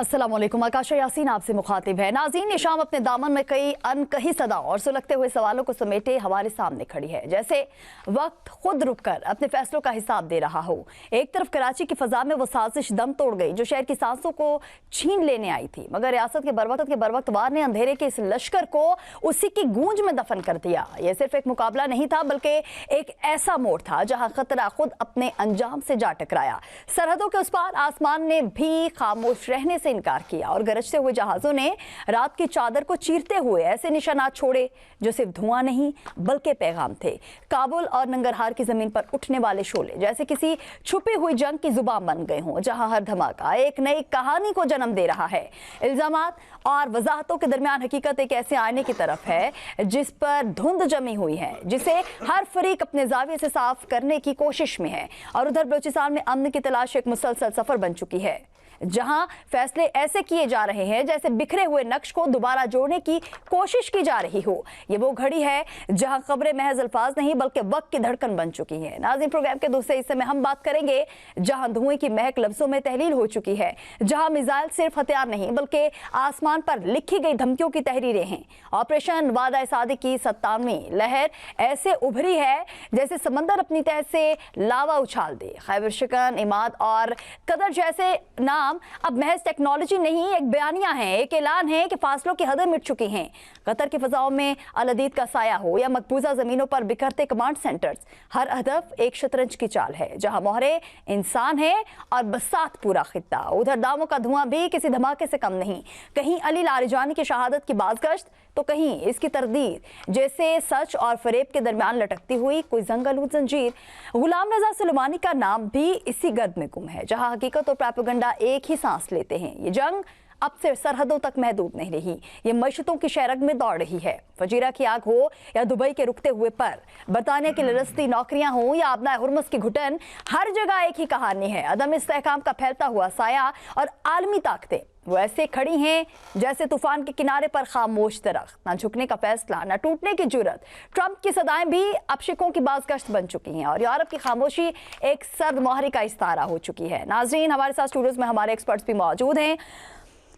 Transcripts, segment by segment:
अस्सलाम वालेकुम। आकाशा यासीन आपसे मुखातिब है। नाज़रीन, ये शाम अपने दामन में कई अनकही सदा और सुलगते हुए सवालों को समेटे हमारे सामने खड़ी है, जैसे वक्त खुद रुककर अपने फैसलों का हिसाब दे रहा हो। एक तरफ कराची की फजा में वो साजिश दम तोड़ गई जो शहर की सांसों को छीन लेने आई थी, मगर रियासत के बरवक्त वार ने अंधेरे के इस लश्कर को उसी की गूंज में दफन कर दिया। यह सिर्फ एक मुकाबला नहीं था, बल्कि एक ऐसा मोड़ था जहां खतरा खुद अपने अंजाम से जा टकराया। सरहदों के उस पार आसमान ने भी खामोश रहने से इनकार किया और गरजते हुए जहाजों ने रात की चादर को चीरते हुए ऐसे निशानात छोड़े जो सिर्फ धुआं नहीं बल्कि पैगाम थे। काबुल और नंगरहार की जमीन पर उठने वाले शोले जैसे किसी छुपी हुई जंग की जुबान बन गए हों, जहां हर धमाका एक नई कहानी को जन्म दे रहा है। इल्जामात और वजाहतों के दरमियान हकीकत एक ऐसे आईने की तरफ है जिस पर धुंध जमी हुई है, जिसे हर फरीक अपने जाविये से साफ करने की कोशिश में है। और उधर बलूचिस्तान में अमन की तलाश एक मुसलसल सफर बन चुकी है, जहां फैसले ऐसे किए जा रहे हैं जैसे बिखरे हुए नक्श को दोबारा जोड़ने की कोशिश की जा रही हो। ये वो घड़ी है जहां खबरें महज अल्फाज नहीं बल्कि वक्त की धड़कन बन चुकी हैं। नाज़रीन, प्रोग्राम के दूसरे हिस्से में हम बात करेंगे जहां धुएं की महक लफ्जों में तहलील हो चुकी है, जहां मिसाइल सिर्फ हथियार नहीं बल्कि आसमान पर लिखी गई धमकियों की तहरीरें हैं। ऑपरेशन वादा सादिक की 57वीं लहर ऐसे उभरी है जैसे समंदर अपनी तह से लावा उछाल दे। खैबर शिकन, इमाद और कदर जैसे नाम अब महज टेक्नोलॉजी नहीं, एक बयानिया है, एक ऐलान है कि फासलों की हदें मिट चुकी हैं। कतर की फजाओं में अल-अदीद का साया हो या मकबूजा जमीनों पर बिखरते कमांड सेंटर्स, हर हदफ एक शतरंज की चाल है जहां मोहरे इंसान है और बसात पूरा खित्ता। उधर दामों का धुआं भी किसी धमाके से कम नहीं। कहीं अली लारिजानी की शहादत की बाज़गश्त तो कहीं इसकी तरदीद, जैसे सच और फरेब के दरमियान लटकती हुई कोई जंगलूद जंजीर। गुलाम रजा सुलेमानी का नाम भी इसी गर्द में गुम है, जहां हकीकत और प्रोपेगेंडा एक ही सांस लेते हैं। ये जंग अब सिर्फ सरहदों तक महदूद नहीं रही, ये मशतों की शहरग में दौड़ रही है। फजीरा की आग हो या दुबई के रुकते हुए पर, बरतानिया की लरसती नौकरियां हों या अपना हुर्मस की घुटन, हर जगह एक ही कहानी है। अदम इस्तेहकाम का फैलता हुआ साया और आलमी ताकतें वो ऐसे खड़ी हैं जैसे तूफान के किनारे पर खामोश दरख्त, ना झुकने का फैसला, ना टूटने की जुर्रत। ट्रंप की सदाएं भी अब शिकों की बाज़गश्त बन चुकी हैं और यूरोप की खामोशी एक सर्द मोहरी का इस्तारा हो चुकी है। नाज़रीन, हमारे साथ स्टूडियोज में हमारे एक्सपर्ट्स भी मौजूद हैं।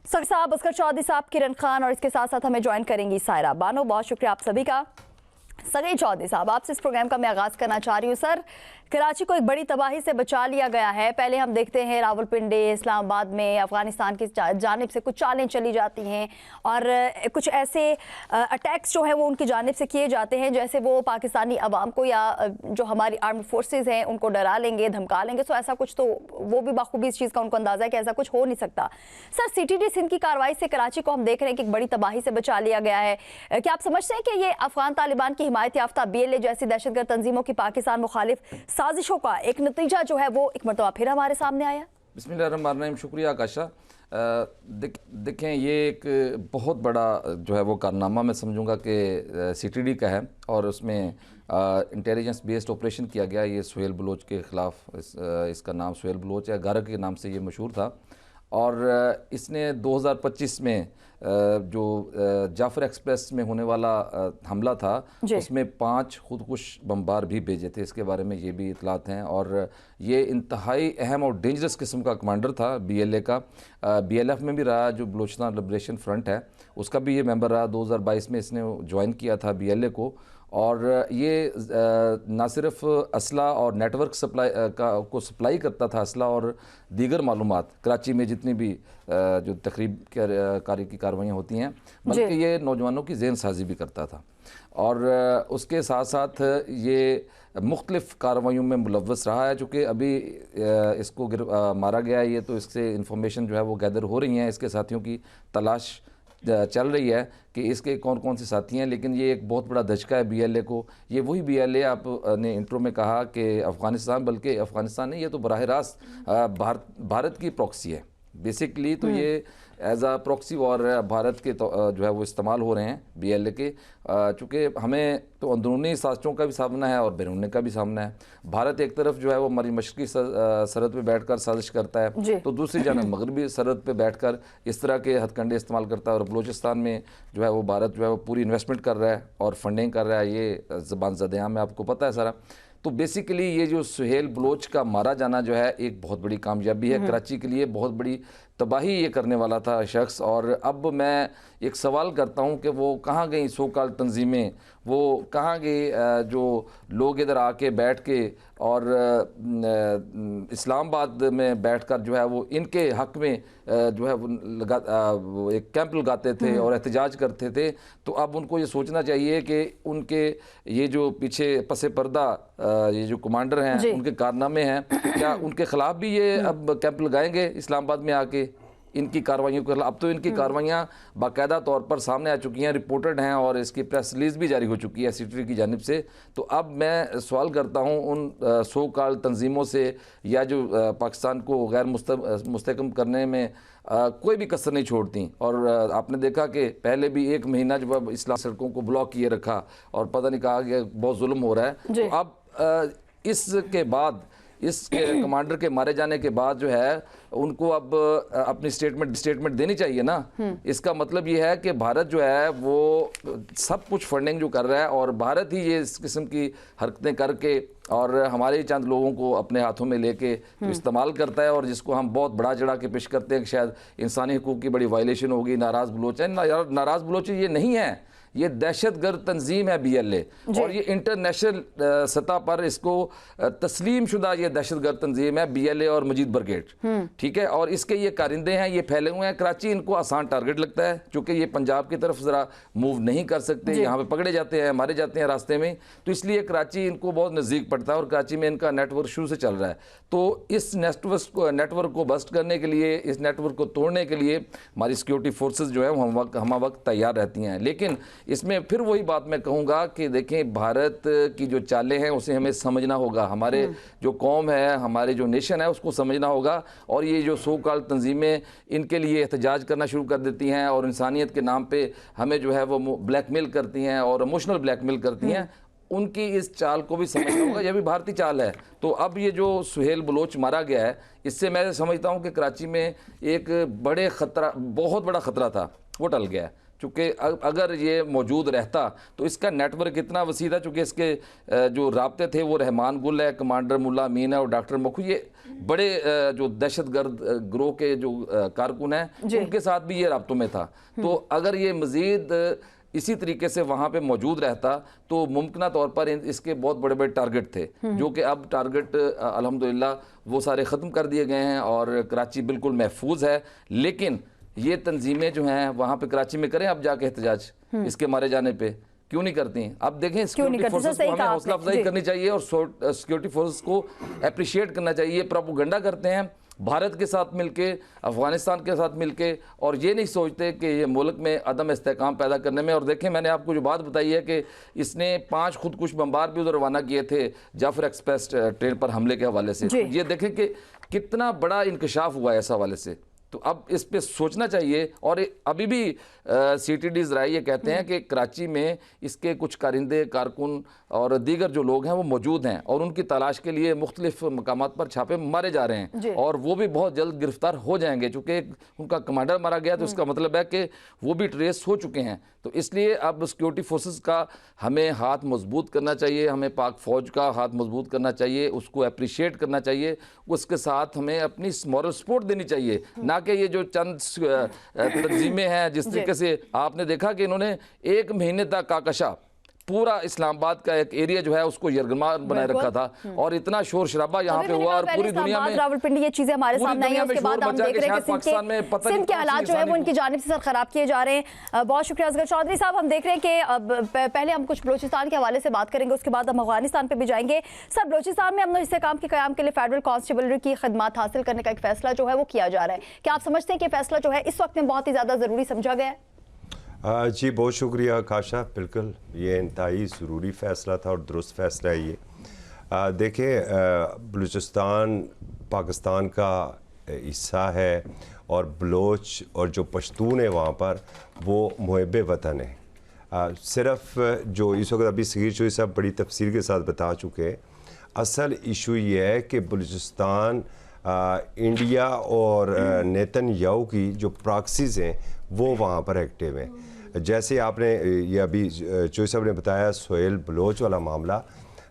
सर साहब, अस्कर चौधरी साहब, किरण खान, और इसके साथ साथ हमें ज्वाइन करेंगी सायरा बानो। बहुत शुक्रिया आप सभी का। सगई चौधरी साहब, आपसे इस प्रोग्राम का मैं आगाज़ करना चाह रही हूँ। सर, कराची को एक बड़ी तबाही से बचा लिया गया है। पहले हम देखते हैं रावलपिंडी, इस्लामाबाद में अफगानिस्तान की जानिब से कुछ चालें चली जाती हैं और कुछ ऐसे अटैक्स जो है वो उनकी जानिब से किए जाते हैं जैसे वो पाकिस्तानी अवाम को या जो हमारी आर्म्ड फोर्सेज हैं उनको डरा लेंगे, धमका लेंगे। सो ऐसा कुछ तो वो भी बाखूबी इस चीज़ का उनको अंदाज़ा है कि ऐसा कुछ हो नहीं सकता। सर, CTD सिंध की कार्रवाई से कराची को हम देख रहे हैं कि एक बड़ी तबाही से बचा लिया गया है। क्या आप समझते हैं कि ये अफगान तालिबान की हिमायत याफ्ता BLA जैसी दहशतगर्द तंजीमों की पाकिस्तान मुखालिफ साजिशों का एक नतीजा जो है वो एक मरतबा फिर हमारे सामने आया? बिस्मिल्लाहिर्रहमानिर्रहीम, शुक्रिया आकाशा। देखें, ये एक बहुत बड़ा जो है वो कारनामा मैं समझूंगा कि CTD का है और उसमें इंटेलिजेंस बेस्ड ऑपरेशन किया गया। ये सुहेल बलोच के ख़िलाफ़, इसका नाम सुहेल बलोच या गारक के नाम से ये मशहूर था और इसने 2025 में जो जाफर एक्सप्रेस में होने वाला हमला था उसमें 5 खुदकुश बमबार भी भेजे थे। इसके बारे में ये भी इतलात हैं और ये इंतहाई अहम और डेंजरस किस्म का कमांडर था BLA का। BLF में भी रहा, जो बलूचिस्तान लिबरेशन फ्रंट है उसका भी ये मेंबर रहा। 2022 में इसने ज्वाइन किया था BLA को और ये ना सिर्फ असला और नेटवर्क को सप्लाई करता था, असला और दीगर मालूमात कराची में जितनी भी जो तकरीब कारी की कार्रवाइयाँ होती हैं, बल्कि ये नौजवानों की ज़हन साजी भी करता था और उसके साथ साथ ये मुख्तलिफ़ कार्रवाइयों में मुलव्वस रहा है। चूँकि अभी इसको मारा गया है, ये तो इससे इंफॉर्मेशन जो है वो गैदर हो रही हैं, इसके साथियों की तलाश चल रही है कि इसके कौन कौन से साथी हैं। लेकिन ये एक बहुत बड़ा धचका है BLA को। ये वही BLA आपने इंट्रो में कहा कि अफ़गानिस्तान, बल्कि अफ़गानिस्तान नहीं, ये तो बराह रास्त भारत की प्रॉक्सी है बेसिकली। तो ये एज आ प्रॉक्सी वॉर भारत के जो है वो इस्तेमाल हो रहे हैं BLA के। चूँकि हमें तो अंदरूनी साजिशों का भी सामना है और बैरूनी का भी सामना है। भारत एक तरफ जो है वो हमारी मशरक़ी सरहद पे बैठकर साजिश करता है, तो दूसरी जानब मगरबी सरहद पे बैठकर इस तरह के हथकंडे इस्तेमाल करता है और बलूचिस्तान में जो है वो भारत जो है वो पूरी इन्वेस्टमेंट कर रहा है और फंडिंग कर रहा है। ये ज़बान ज़द-ए-आम में आपको पता है सारा। तो बेसिकली ये जो सुहेल बलोच का मारा जाना जो है एक बहुत बड़ी कामयाबी है, कराची के लिए बहुत बड़ी तबाही ये करने वाला था शख्स। और अब मैं एक सवाल करता हूँ कि वो कहाँ गई सो कॉल तंजीमें, वो कहाँ गए जो लोग इधर आके बैठ के और इस्लामाबाद में बैठकर जो है वो इनके हक़ में जो है वो एक कैंप लगाते थे और एहतजाज करते थे। तो अब उनको ये सोचना चाहिए कि उनके ये जो पीछे पसे पर्दा ये जो कमांडर हैं उनके कारनामे हैं, क्या उनके ख़िलाफ़ भी ये अब कैंप लगाएंगे इस्लामाबाद में आके इनकी कार्रवाइयों के? अब तो इनकी कार्रवाइयाँ बाकायदा तौर पर सामने आ चुकी हैं, रिपोर्टेड हैं और इसकी प्रेस रिलीज़ भी जारी हो चुकी है सीटीडी की जानिब से। तो अब मैं सवाल करता हूँ उन सो कॉल तंजीमों से या जो पाकिस्तान को गैर मुस्तहकम करने में कोई भी कसर नहीं छोड़ती। और आपने देखा कि पहले भी 1 महीना जब इस्लाम सड़कों को ब्लॉक किए रखा और पता नहीं कहा कि बहुत जुल्म हो रहा है, तो अब इसके बाद इसके कमांडर के मारे जाने के बाद जो है उनको अब अपनी स्टेटमेंट देनी चाहिए ना। इसका मतलब ये है कि भारत जो है वो सब कुछ फंडिंग जो कर रहा है और भारत ही ये इस किस्म की हरकतें करके और हमारे चंद लोगों को अपने हाथों में लेके तो इस्तेमाल करता है और जिसको हम बहुत बड़ा चढ़ा के पेश करते हैं कि शायद इंसानी हकूक़ की बड़ी वायलेशन होगी, नाराज़ बलोच है। नाराज़ बलोच ये नहीं है, ये दहशतगर्द तंजीम है BLA और ये इंटरनेशनल सतह पर इसको तस्लीम शुदा ये दहशतगर्द तंजीम है BLA और मजीद ब्रिगेड, ठीक है। और इसके ये कारिंदे हैं, ये फैले हुए हैं। कराची इनको आसान टारगेट लगता है क्योंकि ये पंजाब की तरफ ज़रा मूव नहीं कर सकते, यहाँ पे पकड़े जाते हैं, मारे जाते हैं रास्ते में, तो इसलिए कराची इनको बहुत नज़दीक पड़ता है और कराची में इनका नेटवर्क शुरू से चल रहा है। तो इस नेटवर्क को बस्ट करने के लिए, इस नेटवर्क को तोड़ने के लिए हमारी सिक्योरिटी फोर्सेस जो है वो हम वक्त तैयार रहती हैं। लेकिन इसमें फिर वही बात मैं कहूँगा कि देखें, भारत की जो चालें हैं उसे हमें समझना होगा, हमारे जो कौम है, हमारे जो नेशन है उसको समझना होगा। और ये जो सो कॉल तंजीमें इनके लिए एहतजाज करना शुरू कर देती हैं और इंसानियत के नाम पे हमें जो है वो ब्लैकमेल करती हैं और इमोशनल ब्लैकमेल करती हैं, उनकी इस चाल को भी समझना होगा। यह भी भारतीय चाल है। तो अब ये जो सुहेल बलोच मारा गया है, इससे मैं समझता हूँ कि कराची में एक बहुत बड़ा ख़तरा था, वो टल गया है। चूँकि अगर ये मौजूद रहता तो इसका नेटवर्क इतना वसी था, चूँकि इसके जो राब्ते थे वो रहमान गुल है, कमांडर मुल्ला अमीन है और डॉक्टर मखू, ये बड़े जो दहशतगर्द गिरोह के जो कारकुन हैं उनके साथ भी ये राब्तों में था। तो अगर ये मज़ीद इसी तरीके से वहाँ पे मौजूद रहता तो मुमकिन तौर पर इसके बहुत बड़े बड़े टारगेट थे, जो कि अब टारगेट अल्हम्दुलिल्लाह वो सारे ख़त्म कर दिए गए हैं और कराची बिल्कुल महफूज है। लेकिन ये तंजीमें जो हैं वहाँ पे कराची में करें अब जाके एहतजाज इसके मारे जाने पे, क्यों नहीं करती? अब देखें, सिक्योरिटी फोर्सेस को हमें हौसला अफजाई करनी चाहिए और सिक्योरिटी फोर्सेस को अप्रिशिएट करना चाहिए। ये प्रोपेगेंडा करते हैं भारत के साथ मिलके, अफगानिस्तान के साथ मिलके, और ये नहीं सोचते कि ये मुल्क में अदम इस्तेहकाम पैदा करने में। और देखें, मैंने आपको जो बात बताई है कि इसने 5 खुदकुश बमबार भी उधर रवाना किए थे जाफर एक्सप्रेस ट्रेन पर हमले के हवाले से। ये देखें कि कितना बड़ा इंकशाफ हुआ है इस हवाले से। तो अब इस पे सोचना चाहिए। और अभी भी CTD ज़राए ये कहते हैं कि कराची में इसके कुछ कारिंदे, कारकुन और दीगर जो लोग हैं वो मौजूद हैं और उनकी तलाश के लिए मुख्तलिफ मकामात पर छापे मारे जा रहे हैं और वो भी बहुत जल्द गिरफ्तार हो जाएंगे। चूँकि उनका कमांडर मारा गया तो इसका मतलब है कि वो भी ट्रेस हो चुके हैं। तो इसलिए अब सिक्योरिटी फोर्सेस का हमें हाथ मजबूत करना चाहिए, हमें पाक फ़ौज का हाथ मजबूत करना चाहिए, उसको अप्रिशिएट करना चाहिए, उसके साथ हमें अपनी मॉरल सपोर्ट देनी चाहिए, ना कि ये जो चंद तंजीमें हैं जिस तरीके से आपने देखा कि इन्होंने 1 महीने तक काकशा पूरा इस्लामाबाद का एक एरिया जो है उसको यरगमाल बनाए रखा था और इतना शोर शराबा यहाँ पे हुआ और पूरी दुनिया में रावलपिंडी ये चीजें हमारे सामने आई हैं। उसके बाद हम देख रहे हैं कि सिंध के हालात जो है वो उनकी जानिब से सर खराब किए जा रहे हैं। बहुत शुक्रिया असगर चौधरी साहब। हम देख रहे हैं कि पहले हम कुछ बलोचिस्तान के हवाले से बात करेंगे, उसके बाद हम अफगानिस्तान पे भी जाएंगे। सर, बलोचिस्तान में अमन और इस्तेहकाम के क़याम के लिए फेडरल कांस्टेबलरी की खदमात हासिल करने का एक फैसला जो है वो किया जा रहा है। क्या आप समझते हैं कि फैसला जो है इस वक्त में बहुत ही ज़्यादा ज़रूरी समझा गया है? जी बहुत शुक्रिया काशा, बिल्कुल ये इंतहाई ज़रूरी फ़ैसला था और दुरुस्त फ़ैसला है ये। देखिए, बलूचिस्तान पाकिस्तान का हिस्सा है और बलोच और जो पश्तून है वहाँ पर वो मुहब्बे वतन है। सिर्फ जो इस वक्त अभी सगीर चौधरी साहब बड़ी तफसील के साथ बता चुके हैं, असल इशू ये है कि बलूचिस्तान इंडिया और नेतन्याहू की जो प्रॉक्सीज़ हैं वो वहाँ पर एक्टिव हैं। जैसे आपने ये अभी चौधरी साहब ने बताया सुहेल बलोच वाला मामला,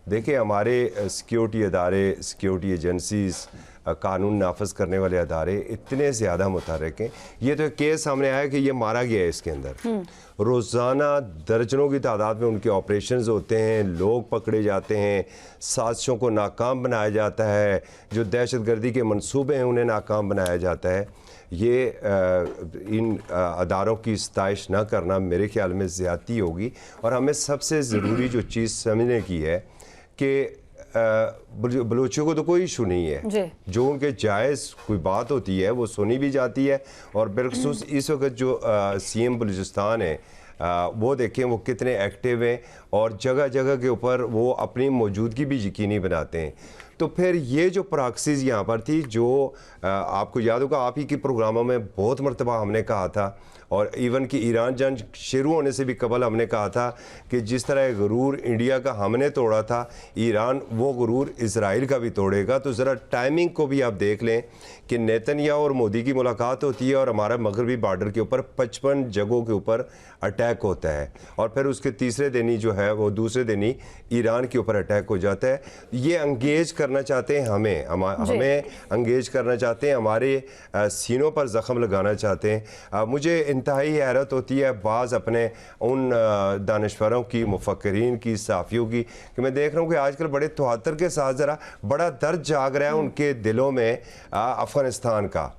देखिए हमारे सिक्योरिटी अदारे, सिक्योरिटी एजेंसीज़, कानून नाफज करने वाले अदारे इतने ज़्यादा मुतहर्रिक हैं। ये तो केस सामने आया कि ये मारा गया है इसके अंदर। रोज़ाना दर्जनों की तादाद में उनके ऑपरेशंस होते हैं, लोग पकड़े जाते हैं, साजिशों को नाकाम बनाया जाता है, जो दहशतगर्दी के मंसूबे हैं उन्हें नाकाम बनाया जाता है। ये इन अदारों की सताइश ना करना मेरे ख्याल में ज़्यादती होगी। और हमें सबसे ज़रूरी जो चीज़ समझने की है कि बलूचियों को तो कोई इशू नहीं है, जो उनके जायज़ कोई बात होती है वो सुनी भी जाती है। और बिलखुसूस इस वक्त जो CM बलूचिस्तान है वो देखें वो कितने एक्टिव हैं और जगह जगह के ऊपर वो अपनी मौजूदगी भी यकीनी बनाते हैं। तो फिर ये जो प्रॉक्सीज़ यहाँ पर थी, जो आपको याद होगा आप ही के प्रोग्रामों में बहुत मरतबा हमने कहा था, और इवन कि ईरान जंग शुरू होने से भी कबल हमने कहा था कि जिस तरह गुरूर इंडिया का हमने तोड़ा था, ईरान वो गुरूर इजराइल का भी तोड़ेगा। तो ज़रा टाइमिंग को भी आप देख लें कि नेतन्याहू और मोदी की मुलाकात होती है और हमारा मगरबी बॉर्डर के ऊपर 55 जगहों के ऊपर अटैक होता है, और फिर उसके तीसरे दिन ही जो है वो दूसरे दिन ही ईरान के ऊपर अटैक हो जाता है। ये अंगेज करना चाहते हैं हमें अंगेज करना चाहते हैं, हमारे सीनों पर ज़ख्म लगाना चाहते हैं। मुझे इंतहाई हैरत होती है बाज़ अपने उन दानश्वरों की, मुफक्किरीन की, सहाफ़ियों की, कि मैं देख रहा हूँ कि आजकल बड़े तवातर के साथ ज़रा बड़ा दर्द जाग रहा है उनके दिलों में अफ़गानिस्तान का।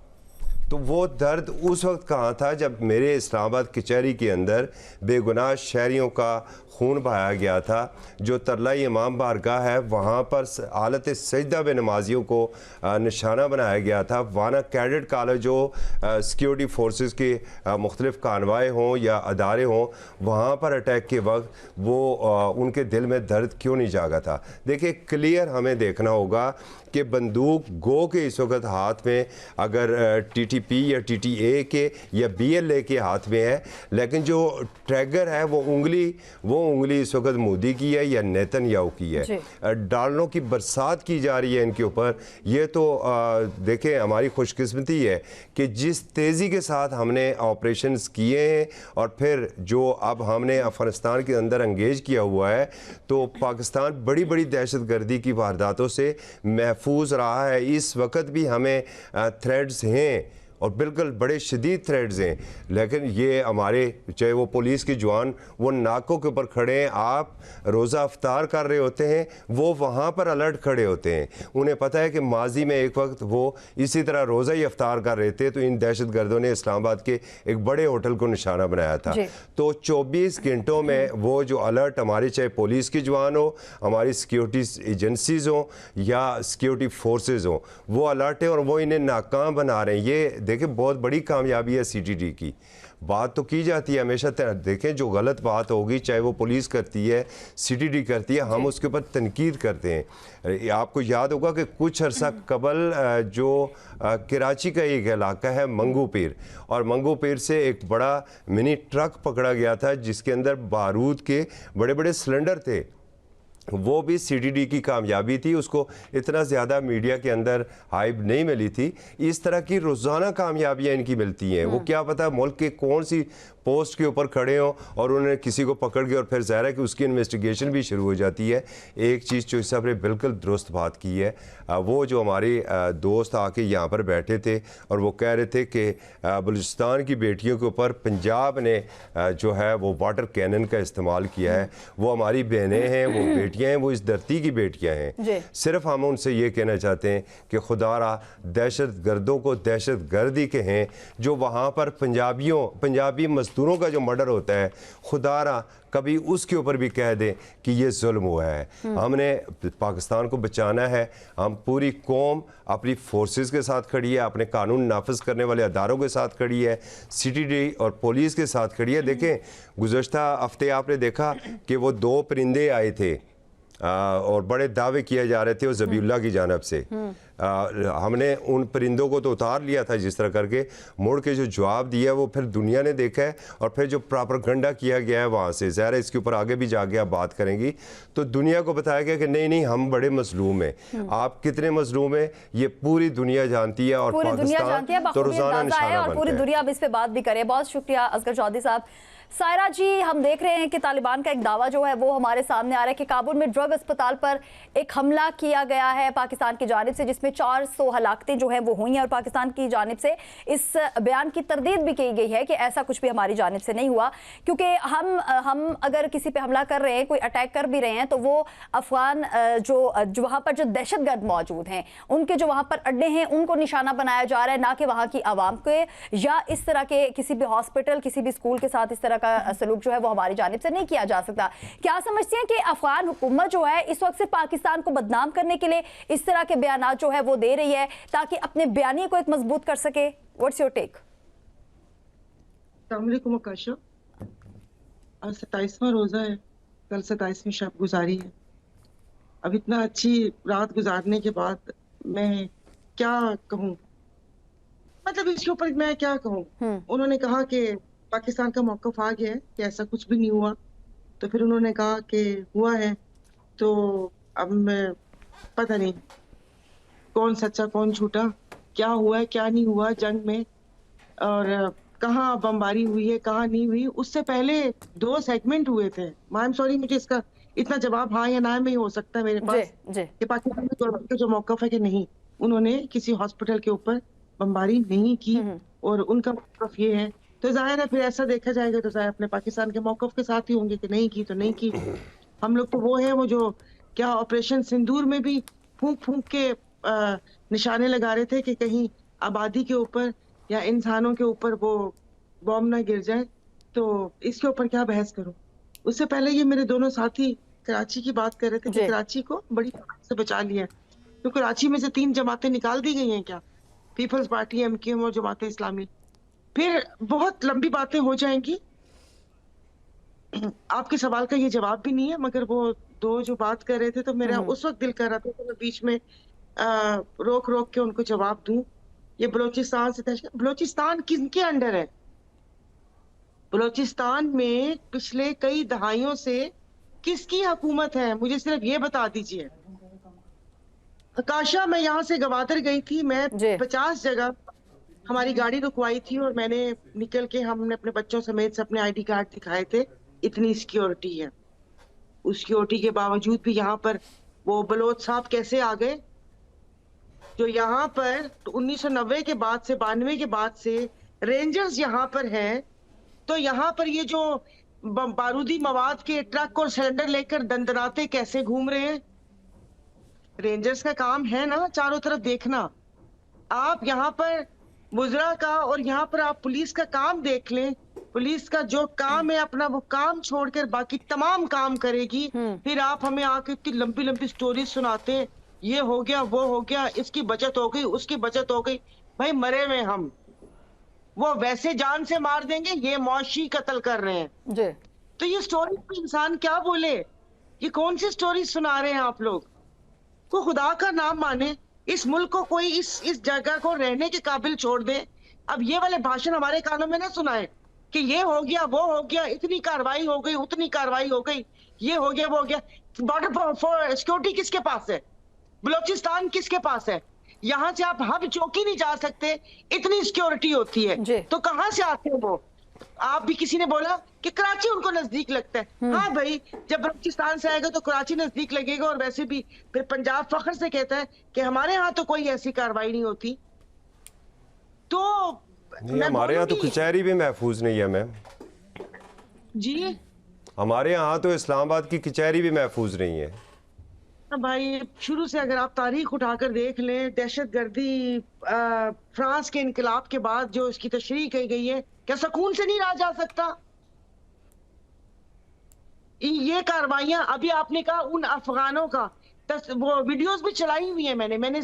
तो वो दर्द उस वक्त कहाँ था जब मेरे इस्लामाबाद कचहरी के अंदर बेगुनाह शहरियों का खून बहाया गया था। जो तरलाई इमाम बारगाह है वहाँ पर हालत सजदा बे नमाजियों को निशाना बनाया गया था। वाना कैडेट कॉलेज जो सिक्योरिटी फोर्सेस के मुख्तलिफ कानवाए हों या अदारे हों, वहाँ पर अटैक के वक्त वो उनके दिल में दर्द क्यों नहीं जागा था। देखिए क्लियर हमें देखना होगा कि बंदूक गो के इस वक्त हाथ में अगर TTP या TTA के या BLA के हाथ में है, लेकिन जो ट्रैगर है वो उंगली इस वक्त मोदी की है या नेतन्याहू की है। डालों की बरसात की जा रही है इनके ऊपर। ये तो देखें हमारी खुशकिस्मती है कि जिस तेज़ी के साथ हमने ऑपरेशंस किए हैं और फिर जो अब हमने अफ़गानिस्तान के अंदर एंगेज किया हुआ है, तो पाकिस्तान बड़ी बड़ी दहशतगर्दी की वारदातों से महफूज रहा है। इस वक्त भी हमें थ्रेड्स हैं और बिल्कुल बड़े शदीद थ्रेड्स हैं, लेकिन ये हमारे चाहे वो पुलिस के जवान वो नाकों के ऊपर खड़े हैं, आप रोज़ा अफ्तार कर रहे होते हैं, वो वहाँ पर अलर्ट खड़े होते हैं। उन्हें पता है कि माजी में एक वक्त वो इसी तरह रोज़ा ही अफ्तार कर रहे थे, तो इन दहशतगर्दों ने इस्लामाबाद के एक बड़े होटल को निशाना बनाया था। तो 24 घंटों में वो जो अलर्ट हमारे चाहे पुलिस के जवान हो, हमारी सिक्योरिटी एजेंसीज़ हों या सिक्योरिटी फोर्सेज हों, वो अलर्ट है और वो इन्हें नाकाम बना रहे हैं। ये देखिए बहुत बड़ी कामयाबी है CTD की। बात तो की जाती है हमेशा, देखें जो गलत बात होगी चाहे वो पुलिस करती है, CTD करती है, हम उसके ऊपर तनकीद करते हैं। आपको याद होगा कि कुछ अर्सा कबल जो कराची का एक इलाका है मंगू पीर, और मंगू पीर से एक बड़ा मिनी ट्रक पकड़ा गया था जिसके अंदर बारूद के बड़े बड़े सिलेंडर थे। वो भी CTD की कामयाबी थी, उसको इतना ज़्यादा मीडिया के अंदर हाइप नहीं मिली थी। इस तरह की रोज़ाना कामयाबियाँ इनकी मिलती हैं। वो क्या पता मुल्क के कौन सी पोस्ट के ऊपर खड़े हों और उन्होंने किसी को पकड़ के और फिर ज़ाहिर है कि उसकी इन्वेस्टिगेशन भी शुरू हो जाती है। एक चीज़ जो साहब ने बिल्कुल दुरुस्त बात की है, वो जो हमारे दोस्त आके यहाँ पर बैठे थे और वो कह रहे थे कि बलूचिस्तान की बेटियों के ऊपर पंजाब ने जो है वो वाटर कैनन का इस्तेमाल किया है। वो हमारी बहनें हैं, वो बेटियाँ हैं, वो इस धरती की बेटियाँ हैं। सिर्फ हम उनसे ये कहना चाहते हैं कि खुदारा दहशत गर्दों को दहशत गर्दी के हैं जो वहाँ पर पंजाबी मजदूरों का जो मर्डर होता है, खुदारा कभी उसके ऊपर भी कह दें कि ये जुल्म हुआ है। हमने पाकिस्तान को बचाना है, हम पूरी कौम अपनी फोर्सेस के साथ खड़ी है, अपने कानून नाफिज करने वाले अदारों के साथ खड़ी है, CTD और पुलिस के साथ खड़ी है। देखें गुज़श्ता हफ्ते आपने देखा कि वो 2 परिंदे आए थे और बड़े दावे किए जा रहे थे वो ज़बीउल्लाह की जानब से। हमने उन परिंदों को तो उतार लिया था जिस तरह करके, मुड़ के जो जवाब दिया वो फिर दुनिया ने देखा है, और फिर जो प्रोपेगेंडा किया गया है वहाँ से, ज़ाहिर है इसके ऊपर आगे भी जाके आप बात करेंगी, तो दुनिया को बताया गया कि नहीं हम बड़े मजलूम हैं। आप कितने मजलूम हैं ये पूरी दुनिया जानती है, और पाकिस्तान तो रोज़ाना निशाना बनता है। पूरी दुनिया अब इस पे बात भी करे। बहुत शुक्रिया असगर चौधरी साहब। सायरा जी, हम देख रहे हैं कि तालिबान का एक दावा जो है वो हमारे सामने आ रहा है कि काबुल में ड्रग अस्पताल पर एक हमला किया गया है पाकिस्तान की जानिब से, जिसमें 400 हलाकतें जो हैं वो हुई हैं और पाकिस्तान की जानिब से इस बयान की तरदीद भी की गई है कि ऐसा कुछ भी हमारी जानिब से नहीं हुआ, क्योंकि हम अगर किसी पे हमला कर रहे हैं, कोई अटैक कर भी रहे हैं, तो वो अफगान जो वहाँ पर जो दहशतगर्द मौजूद हैं, उनके जो वहाँ पर अड्डे हैं, उनको निशाना बनाया जा रहा है, ना कि वहाँ की आवाम के या इस तरह के किसी भी हॉस्पिटल, किसी भी स्कूल के साथ इस तरह का सलूक जो है वो हमारी जानिब से नहीं किया जा सकता। क्या समझते हैं कि अफगान हुकूमत जो है इस वक्त सिर्फ पाकिस्तान को बदनाम करने के लिए इस तरह के बयानात जो है वो दे रही है ताकि अपने बयानी को एक मजबूत कर सके? What's your take? अस्सलाम वालेकुम आकाशा। आज 27वां रोजा है, कल 27वीं शब गुजारी है। अब इतना अच्छी रात गुजारने के बाद मैं क्या कहूँ, मतलब इसके ऊपर मैं क्या कहूँ। उन्होंने कहा कि पाकिस्तान का मौक़िफ़ आ गया है कि ऐसा कुछ भी नहीं हुआ, तो फिर उन्होंने कहा कि हुआ है, तो अब मैं पता नहीं कौन सच्चा कौन झूठा, क्या हुआ है क्या नहीं हुआ जंग में, और कहाँ बमबारी हुई है कहाँ नहीं हुई। उससे पहले 2 सेगमेंट हुए थे। आई एम सॉरी, मुझे इसका इतना जवाब हाँ या ना में ही हो सकता है मेरे पास कि पाकिस्तान का जो मौक़िफ़ है कि नहीं, उन्होंने किसी हॉस्पिटल के ऊपर बमबारी नहीं की और उनका मौक़िफ़ ये है, तो जाहिर है फिर ऐसा देखा जाएगा तो जाहिर अपने पाकिस्तान के मौक़िफ़ के साथ ही होंगे कि नहीं की तो नहीं की। हम लोग तो वो है वो जो क्या ऑपरेशन सिंदूर में भी फूंक फूंक के निशाने लगा रहे थे कि कहीं आबादी के ऊपर या इंसानों के ऊपर वो बॉम्ब ना गिर जाए, तो इसके ऊपर क्या बहस करूं। उससे पहले ये मेरे दोनों साथी कराची की बात कर रहे थे कि कराची को बड़ी से बचा लिया, तो कराची में से 3 जमातें निकाल दी गई हैं क्या, पीपल्स पार्टी, MKM और जमात इस्लामी। फिर बहुत लंबी बातें हो जाएंगी। आपके सवाल का ये जवाब भी नहीं है, मगर वो 2 जो बात कर रहे थे तो मेरा उस वक्त दिल कर रहा था कि मैं बीच में रोक रोक के उनको जवाब दूं। ये बलोचिस्तान से, बलोचिस्तान किनके अंडर है? बलोचिस्तान में पिछले कई दहाइयों से किसकी हुकूमत है, मुझे सिर्फ ये बता दीजिए। आकाशा, मैं यहाँ से गवादर गई थी, मैं 50 जगह हमारी गाड़ी रुकवाई थी और मैंने निकल के, हमने अपने बच्चों समेत अपने ID कार्ड दिखाए थे। इतनी सिक्योरिटी है, उस सिक्योरिटी के बावजूद भी यहाँ पर वो बलोच साहब कैसे आ गए, जो यहाँ पर 1990 के बाद से 92 के बाद से रेंजर्स यहाँ पर हैं, तो यहाँ पर ये जो बारूदी मवाद के ट्रक और सिलेंडर लेकर दंदनाते कैसे घूम रहे हैं। रेंजर्स का काम है ना चारों तरफ देखना। आप यहाँ पर मुजरा का और यहाँ पर आप पुलिस का काम देख लें। पुलिस का जो काम है अपना वो काम छोड़कर बाकी तमाम काम करेगी। फिर आप हमें आके इतनी लंबी लंबी स्टोरी सुनाते हैं, ये हो गया वो हो गया, इसकी बचत हो गई उसकी बचत हो गई। भाई मरे में हम, वो वैसे जान से मार देंगे, ये मौशी कत्ल कर रहे हैं। तो ये स्टोरी पे इंसान क्या बोले, ये कौन सी स्टोरी सुना रहे हैं आप लोग? को खुदा का नाम माने, इस मुल्क को कोई इस जगह को रहने के काबिल छोड़ दे। अब ये वाले भाषण हमारे कानों में ना सुनाए कि ये हो गया वो हो गया, इतनी कार्रवाई हो गई उतनी कार्रवाई हो गई, ये हो गया वो हो गया। बॉर्डर फॉर सिक्योरिटी किसके पास है? बलोचिस्तान किसके पास है? यहाँ से आप हब चौकी नहीं जा सकते, इतनी सिक्योरिटी होती है, तो कहाँ से आते हैं वो? आप भी किसी ने बोला कि कराची उनको नजदीक लगता है। हाँ भाई, जब बलूचिस्तान से आएगा तो कराची नजदीक लगेगा, और वैसे भी फिर पंजाब फख्र से कहता है कि हमारे यहाँ तो कोई ऐसी कार्रवाई नहीं होती। तो हमारे यहाँ तो कचहरी भी महफूज नहीं है मैम जी, हमारे यहाँ तो इस्लामाबाद की कचहरी भी महफूज नहीं है भाई। शुरू से अगर आप तारीख उठाकर देख लें, दहशतगर्दी फ्रांस के इनकलाब के बाद जो इसकी तशरीह की गई है, क्या सुकून से नहीं रहा जा सकता? ये कार्रवाइयां अभी आपने कहा उन अफगानों का वो वीडियोस भी चलाई हुई है, मैंने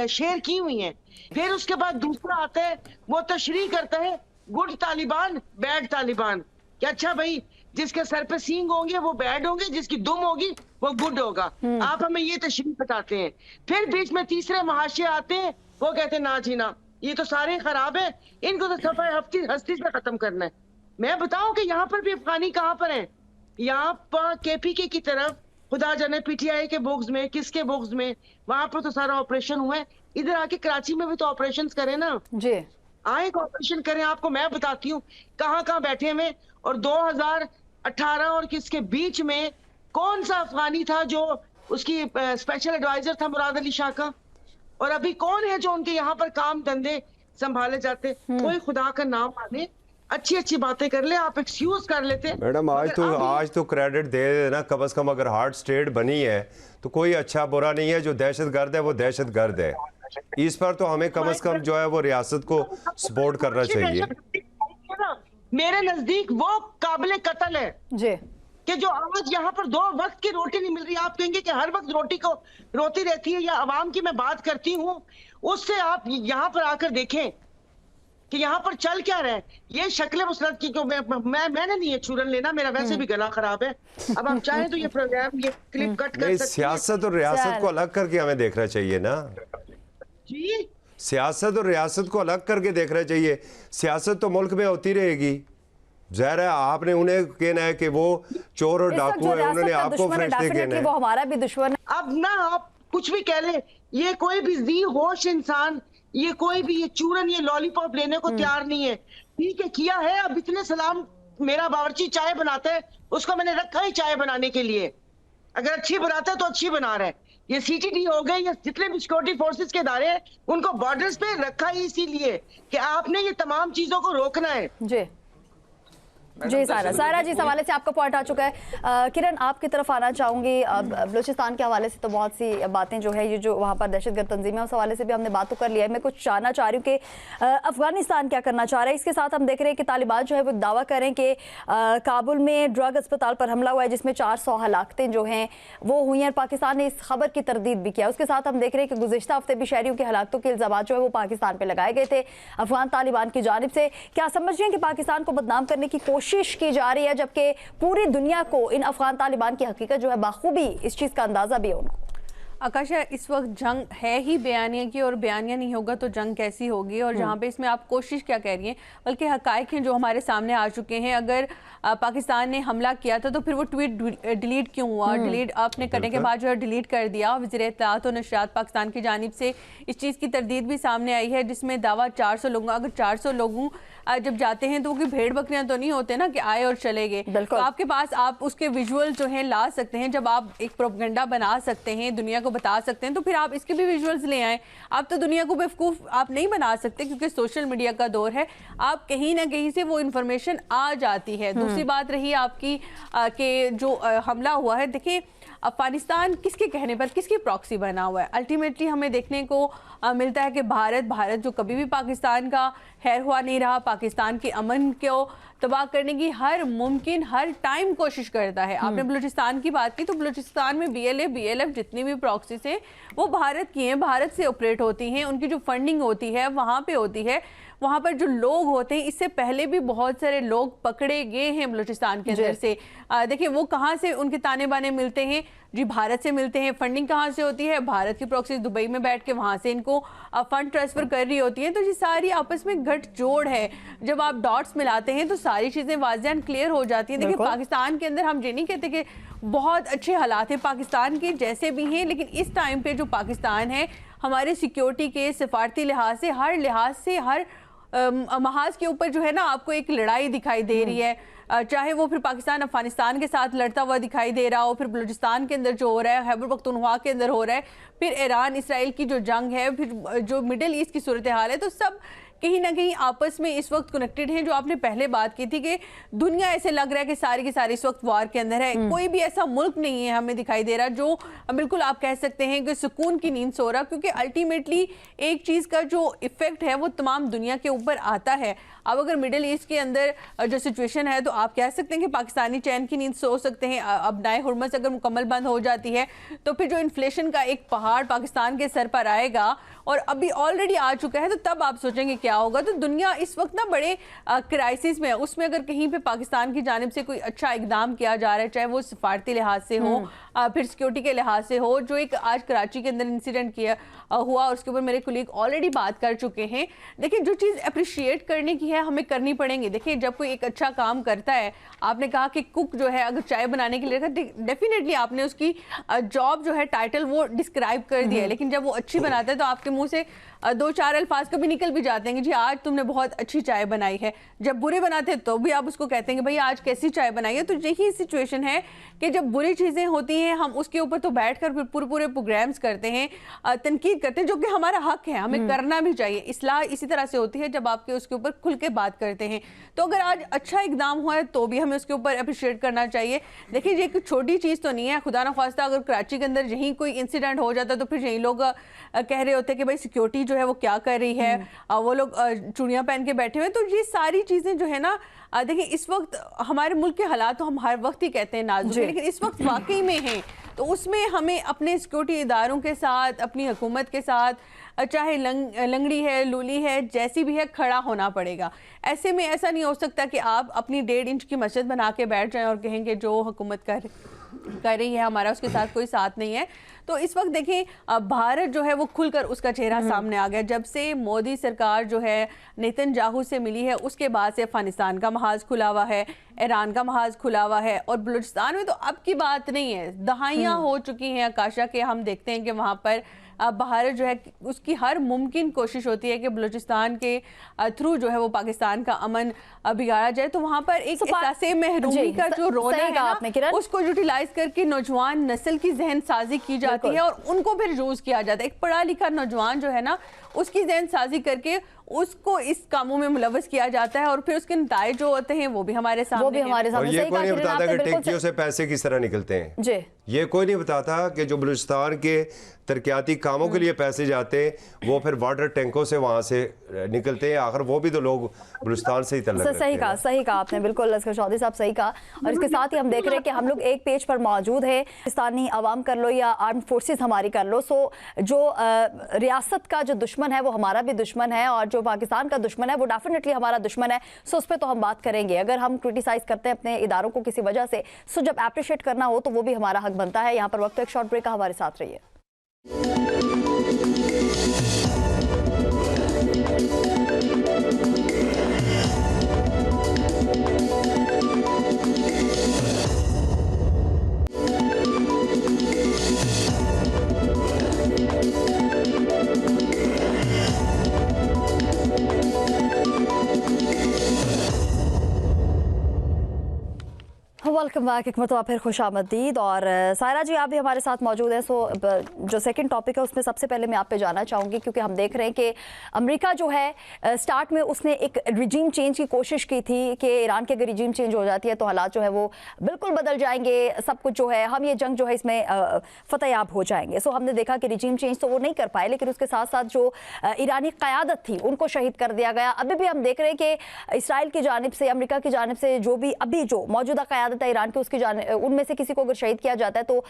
शेयर की हुई हैं। फिर उसके बाद दूसरा आता है, वो तशरीह करता है गुड तालिबान बैड तालिबान। क्या अच्छा भाई, जिसके सर पे सींग होंगे वो बैड होंगे, जिसकी दुम होगी वो गुड होगा। आप हमें ये तशरीह बताते हैं। फिर बीच में तीसरे महाशय आते हैं, वो कहते हैं ना जी ना, ये तो सारे खराब है, इनको तो सफाई हस्ती से खत्म करना है। मैं बताऊं कि यहाँ पर भी अफगानी कहाँ पर है? यहाँ पर KPK की तरफ, खुदा जाने PTI के बोक्स में, किसके बोक्स में, वहां पर तो सारा ऑपरेशन हुआ है। इधर आके कराची में भी तो ऑपरेशन करें ना जी, आए ऑपरेशन करें। आपको मैं बताती हूँ कहाँ कहाँ बैठे हुए, और 2018 और किसके बीच में कौन सा अफगानी था जो उसकी स्पेशल एडवाइजर था मुराद अली शाह का, और अभी कौन है जो उनके यहाँ पर काम धंधे संभाले जाते? कोई खुदा का नाम माने, अच्छी अच्छी बातें कर ले, आप एक्सक्यूज कर लेते। मैडम आज तो क्रेडिट दे देना कम से कम, अगर हार्ड स्टेट बनी है तो कोई अच्छा बुरा नहीं है, जो दहशतगर्द है वो दहशतगर्द है। इस पर तो हमें कम से कम जो है वो रियासत को सपोर्ट करना चाहिए। मेरे नजदीक वो काबिल कत्ल है जी कि जो आज यहाँ पर 2 वक्त की रोटी नहीं मिल रही। आप कहेंगे कि हर वक्त रोटी रहती है, या अवाम की मैं बात करती हूँ, उससे आप यहाँ पर आकर देखें कि यहाँ पर चल क्या रहा है। ये शक्ल मुसरत की जो मैंने नहीं है चूरन लेना, मेरा वैसे भी गला खराब है। अब आप चाहें तो ये प्रोग्राम, ये क्लिप कट कर सकते हैं। सियासत और रियासत को अलग करके हमें देखना चाहिए ना जी, सियासत और रियासत को अलग करके देखना चाहिए। सियासत तो मुल्क में होती रहेगी, ज़ाहिर है आपने उन्हें कहना है कि वो चोर और डाकू है, उन्होंने आपको फरिश्ते कहना है, वो हमारा भी दुश्मन है। अब ना आप कुछ भी कह ले, ये कोई भी ज़ी होश इंसान, ये कोई भी ये चूरन, ये लॉलीपॉप लेने को तैयार नहीं है। ठीक है, किया है। अब इतने सलाम, मेरा बावर्ची चाय बनाता है, उसको मैंने रखा ही चाय बनाने के लिए। अगर अच्छी बनाता है तो अच्छी बना रहा है। ये सीटीडी हो गए, ये जितने भी सिक्योरिटी फोर्सेस के इदारे हैं, उनको बॉर्डर्स पे रखा ही इसीलिए कि आपने ये तमाम चीजों को रोकना है। जी जी सारा जी, इस हवाले से आपका पॉइंट आ चुका है। किरण, आपकी तरफ आना चाहूंगी। बलूचिस्तान के हवाले से तो बहुत सी बातें जो है, ये जो वहाँ पर दहशतगर्द तंजीम है, उस हवाले से भी हमने बात तो कर लिया है। मैं कुछ जानना चाह रही हूँ कि अफगानिस्तान क्या करना चाह रहा है। इसके साथ हम देख रहे हैं कि तालिबान जो है वो दावा करें कि काबुल में ड्रग अस्पताल पर हमला हुआ है, जिसमें 400 हलाकतें जो हैं वो हुई हैं। पाकिस्तान ने इस खबर की तरदीद भी किया। उसके साथ हम देख रहे हैं कि गुज़िश्ता हफ्ते भी शहरियों की हलाकतों के इल्ज़ाम जो है वो पाकिस्तान पर लगाए गए थे अफगान तालिबान की जानिब से। क्या समझ रहे हैं कि पाकिस्तान को बदनाम करने की कोशिश की जा रही है, जबकि पूरी दुनिया को इन अफगान तालिबान की हकीकत जो है बाखूबी इस चीज का अंदाजा भी है उनको? आकाशा, इस वक्त जंग है ही बयानिया की, और बयानिया नहीं होगा तो जंग कैसी होगी। और जहाँ पे इसमें आप कोशिश क्या कह रही हैं, बल्कि हकायक हैं जो हमारे सामने आ चुके हैं। अगर पाकिस्तान ने हमला किया था तो फिर वो ट्वीट डिलीट क्यों हुआ? डिलीट आपने करने के बाद जो है डिलीट कर दिया। वज़ीर इत्तलात और नशरियात पाकिस्तान की जानिब से इस चीज़ की तरदीद भी सामने आई है, जिसमें दावा 400 लोगों, अगर 400 लोगों जब जाते हैं तो वो भेड़ बकरियां तो नहीं होते ना कि आए और चले गए। तो आपके पास आप उसके विजुअल जो हैं ला सकते हैं। जब आप एक प्रोपेगेंडा बना सकते हैं, दुनिया को बता सकते हैं, तो फिर आप इसके भी विजुअल्स ले आएँ। आप तो दुनिया को बेवकूफ़ आप नहीं बना सकते, क्योंकि सोशल मीडिया का दौर है। आप कहीं ना कहीं से वो इन्फॉर्मेशन आ जाती है। दूसरी बात रही आपकी कि जो हमला हुआ है, देखिए अफगानिस्तान किसके कहने पर, किसकी प्रॉक्सी बना हुआ है? अल्टीमेटली हमें देखने को मिलता है कि भारत जो कभी भी पाकिस्तान का खैर हुआ नहीं रहा, पाकिस्तान के अमन को तबाह करने की हर मुमकिन हर टाइम कोशिश करता है। आपने बलूचिस्तान की बात की, तो बलूचिस्तान में BLF जितनी भी प्रॉक्सीज हैं वो भारत की हैं, भारत से ऑपरेट होती हैं। उनकी जो फंडिंग होती है वहाँ पे होती है। वहाँ पर जो लोग होते हैं, इससे पहले भी बहुत सारे लोग पकड़े गए हैं बलूचिस्तान के अंदर से। देखिए वो कहाँ से उनके ताने बाने मिलते हैं? जी भारत से मिलते हैं। फंडिंग कहाँ से होती है? भारत की प्रॉक्सी दुबई में बैठ के वहाँ से इनको फंड ट्रांसफर कर रही होती हैं। तो ये सारी आपस में गठजोड़ है। जब आप डॉट्स मिलाते हैं तो सारी चीज़ें वाज़ियान क्लियर हो जाती हैं। देखिए पाकिस्तान के अंदर हम ये नहीं कहते कि बहुत अच्छे हालात हैं, पाकिस्तान के जैसे भी हैं, लेकिन इस टाइम पे जो पाकिस्तान है, हमारे सिक्योरिटी के सिफारती लिहाज से, हर लिहाज से, हर महाज के ऊपर जो है ना, आपको एक लड़ाई दिखाई दे रही है। चाहे वो फिर पाकिस्तान अफगानिस्तान के साथ लड़ता हुआ दिखाई दे रहा हो, फिर बलूचिस्तान के अंदर जो हो रहा है, खैबर पख्तूनख्वा के अंदर हो रहा है, फिर ईरान इसराइल की जो जंग है, फिर जो मिडिल ईस्ट की सूरत हाल है, तो सब कहीं ना कहीं आपस में इस वक्त कनेक्टेड हैं। जो आपने पहले बात की थी कि दुनिया ऐसे लग रहा है कि सारी की सारी इस वक्त वार के अंदर है। कोई भी ऐसा मुल्क नहीं है हमें दिखाई दे रहा जो बिल्कुल आप कह सकते हैं कि सुकून की नींद सो रहा, क्योंकि अल्टीमेटली एक चीज़ का जो इफेक्ट है वो तमाम दुनिया के ऊपर आता है। अब अगर मिडिल ईस्ट के अंदर जो सिचुएशन है, तो आप कह सकते हैं कि पाकिस्तानी चैन की नींद सो सकते हैं। अब नाए हुर्मस अगर मुकम्मल बंद हो जाती है तो फिर जो इन्फ्लेशन का एक पहाड़ पाकिस्तान के सर पर आएगा, और अभी ऑलरेडी आ चुका है, तो तब आप सोचेंगे क्या होगा। तो दुनिया इस वक्त ना बड़े क्राइसिस में है। उसमें अगर कहीं पे पाकिस्तान की जानिब से कोई अच्छा इकदाम किया जा रहा है, चाहे वो सिफारती लिहाज से हो, फिर सिक्योरिटी के लिहाज से हो, जो एक आज कराची के अंदर इंसिडेंट किया हुआ, उसके ऊपर मेरे कुलीग ऑलरेडी बात कर चुके हैं। देखिए जो चीज़ अप्रिशिएट करने की है हमें करनी पड़ेंगी। देखिए जब कोई एक अच्छा काम करता है, आपने कहा कि कुक जो है अगर चाय बनाने के लिए डेफिनेटली आपने उसकी जॉब जो है टाइटल वो डिस्क्राइब कर दिया है, लेकिन जब वो अच्छी बनाता है तो आपके मुंह से दो चार अल्फाज कभी निकल भी जाते हैं कि जी आज तुमने बहुत अच्छी चाय बनाई है। जब बुरे बनाते हैं तो भी आप उसको कहते हैं कि भाई आज कैसी चाय बनाई है। तो यही सिचुएशन है कि जब बुरी चीज़ें होती हैं हम उसके ऊपर तो बैठकर फिर पूरे प्रोग्राम्स करते हैं, तनकीद करते हैं, जो कि हमारा हक है, हमें करना भी चाहिए। इस्लाह इसी तरह से होती है जब आपके उसके ऊपर खुल के बात करते हैं। तो अगर आज अच्छा इकदाम हुआ है तो भी हमें उसके ऊपर अप्रिशिएट करना चाहिए। देखिए ये कोई छोटी चीज़ तो नहीं है, खुदा ना ख्वास्ता अगर कराची के अंदर यहीं कोई इंसिडेंट हो जाता तो फिर यही लोग कह रहे होते कि भाई सिक्योरिटी जो है वो क्या कर रही है, वो लोग चूड़ियाँ पहन के बैठे हुए हैं। तो ये सारी चीज़ें जो है ना, देखिए इस वक्त हमारे मुल्क के हालात तो हम हर वक्त ही कहते हैं नाजुक है, लेकिन इस वक्त वाकई में हैं। तो उसमें हमें अपने सिक्योरिटी इदारों के साथ, अपनी हुकूमत के साथ, चाहे लंगड़ी है, लूली है, जैसी भी है, खड़ा होना पड़ेगा। ऐसे में ऐसा नहीं हो सकता कि आप अपनी 1.5 इंच की मस्जिद बना के बैठ जाएं और कहें कि जो हुकूमत कर रही है हमारा उसके साथ कोई साथ नहीं है। तो इस वक्त देखें भारत जो है वो खुलकर उसका चेहरा सामने आ गया। जब से मोदी सरकार जो है नेतन्याहू से मिली है उसके बाद से अफगानिस्तान का महाज खुला हुआ है, ईरान का महाज खुला हुआ है, और बलूचिस्तान में तो अब की बात नहीं है, दहाइयाँ हो चुकी हैं आकाशा के। हम देखते हैं कि वहाँ पर भारत जो है उसकी हर मुमकिन कोशिश होती है कि बलूचिस्तान के थ्रू जो है वो पाकिस्तान का अमन बिगाड़ा जाए। तो वहाँ पर एक एहसास महरूमी का जो रोल है ना, उसको यूटिलाइज करके नौजवान नस्ल की जहन साजी की जाती है और उनको फिर यूज किया जाता है। एक पढ़ा लिखा नौजवान जो है ना, उसकी जहन साजी करके उसको इस कामों में मुलव्वस किया जाता है और फिर उसके नताइज जो होते हैं वो भी हमारे सामने और ये कोई नहीं बताता कि टेंकियों से पैसे किस तरह निकलते हैं जी। ये कोई नहीं बताता कि जो बलूचिस्तान के तरक्याती कामों के लिए पैसे जाते वो फिर वाटर टैंकों से वहां से निकलते हैं। आखिर वो भी तो लोग बलूचिस्तान से ही तल्लुक़ रखते हैं। सही कहा आपने, बिल्कुल लश्कर चौधरी साहब सही कहा। और इसके साथ ही हम देख रहे हैं कि हम लोग एक पेज पर मौजूद है, पाकिस्तानी अवाम कर लो या आर्म फोर्सेस हमारी कर लो, सो जो रियासत का जो दुश्मन है वो हमारा भी दुश्मन है और जो पाकिस्तान का दुश्मन है वो डेफिनेटली हमारा दुश्मन है। सो उस पर तो हम बात करेंगे। अगर हम क्रिटिसाइज करते हैं अपने इदारों को किसी वजह से, सो जब अप्रिशिएट करना हो तो वो भी हमारा हक बनता है। यहाँ पर वक्त एक शॉर्ट ब्रेक का, हमारे साथ रहिए। वेलकम बैक, एक मरतबा फिर खुशामदीद। और सायरा जी आप भी हमारे साथ मौजूद हैं। सो जो सेकंड टॉपिक है उसमें सबसे पहले मैं आप पे जाना चाहूँगी, क्योंकि हम देख रहे हैं कि अमेरिका जो है स्टार्ट में उसने एक रिजीम चेंज की कोशिश की थी कि ईरान की अगर रिजीम चेंज हो जाती है तो हालात जो है वो बिल्कुल बदल जाएंगे, सब कुछ जो है हम ये जंग जो है इसमें फतेहयाब हो जाएंगे। सो हमने देखा कि रिजीम चेंज तो वो नहीं कर पाए, लेकिन उसके साथ साथ जो ईरानी क़यादत थी उनको शहीद कर दिया गया। अभी भी हम देख रहे हैं कि इसराइल की जानिब से, अमेरिका की जानिब से जो भी अभी जो मौजूदा क़यादत ईरान के उसकी उनमें से किसी को अगर शहीद किया जाता है तो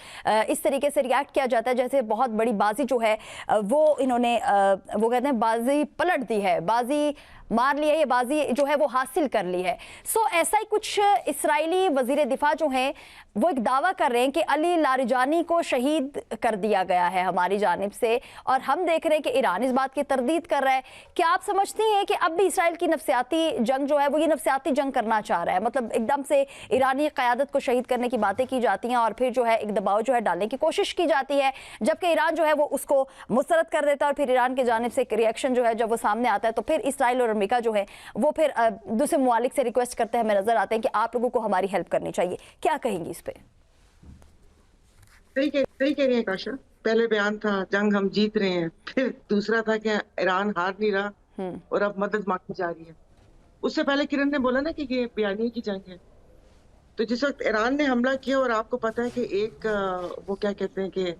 इस तरीके से रिएक्ट किया जाता है जैसे बहुत बड़ी बाजी जो है वो इन्होंने वो कहते हैं बाजी पलट दी है, बाजी मार ली है, ये बाजी जो है वो हासिल कर ली है। सो ऐसा ही कुछ इस्राएली वजीर दिफा जो हैं वो एक दावा कर रहे हैं कि अली लारिजानी को शहीद कर दिया गया है हमारी जानिब से, और हम देख रहे हैं कि ईरान इस बात की तरदीद कर रहा है। क्या आप समझती हैं कि अब भी इसराइल की नफसियाती जंग जो है वो ये नफसियाती जंग करना चाह रहा है? मतलब एकदम से ईरानी क़यादत को शहीद करने की बातें की जाती हैं और फिर जो है एक दबाव जो है डालने की कोशिश की जाती है, जबकि ईरान जो है वो उसको मुस्तरद कर देता है और फिर ईरान की जानिब से एक रिएक्शन जो है जब वो सामने आता है तो फिर इसराइल और अमेरिका जो है वो फिर दूसरे मुमालिक से रिक्वेस्ट करते हैं, हमें नजर आते हैं कि आप लोगों को हमारी हेल्प करनी चाहिए। क्या कहेंगी इस पे? सही कह रही है काशा। पहले बयान था जंग हम जीत रहे हैं, फिर दूसरा था कि ईरान हार नहीं रहा और अब मदद मांगी जा रही है। उससे पहले किरण ने बोला ना कि ये बयानी की जंग है। तो जिस वक्त ईरान ने हमला किया और आपको पता है कि एक वो क्या कहते हैं कि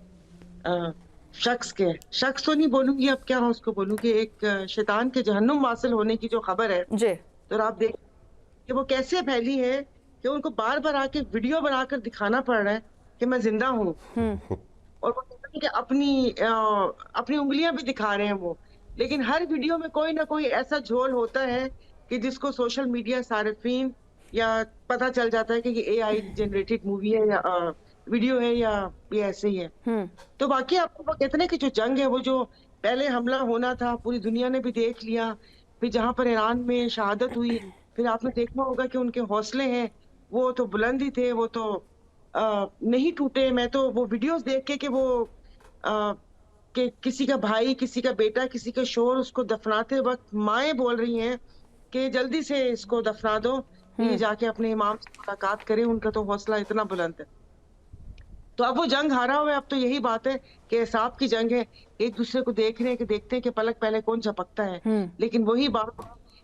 शख्स तो नहीं बोलूंगी, अब क्या उसको बोलूं कि एक शैतान के जहन्नुम हासिल होने की जो खबर है जी, तो आप देख कि वो कैसे फैली है कि उनको बार बार आके वीडियो बनाकर दिखाना पड़ रहा है कि मैं जिंदा हूँ और वो कहते हैं कि अपनी उंगलियां भी दिखा रहे हैं वो। लेकिन हर वीडियो में कोई ना कोई ऐसा झोल होता है कि जिसको सोशल मीडिया सारिफीन या पता चल जाता है कि ये AI जनरेटेड मूवी है या वीडियो है या ये ऐसे ही है। तो बाकी आपको वो कहते हैं कि जो जंग है वो जो पहले हमला होना था पूरी दुनिया ने भी देख लिया, फिर जहाँ पर ईरान में शहादत हुई, फिर आपने देखा होगा कि उनके हौसले हैं वो तो बुलंद ही थे, वो तो नहीं टूटे। मैं तो वो वीडियोस देख के कि वो कि किसी का भाई, किसी का बेटा, किसी का शोहर उसको दफनाते वक्त माएँ बोल रही हैं कि जल्दी से इसको दफना दो, ये जाके अपने इमाम से मुलाकात करे, उनका तो हौसला इतना बुलंद है। तो अब वो जंग हारा हुआ है, अब तो यही बात है कि हिसाब की जंग है, एक दूसरे को देख रहे हैं कि देखते हैं कि पलक पहले कौन झपकता है। लेकिन वही बात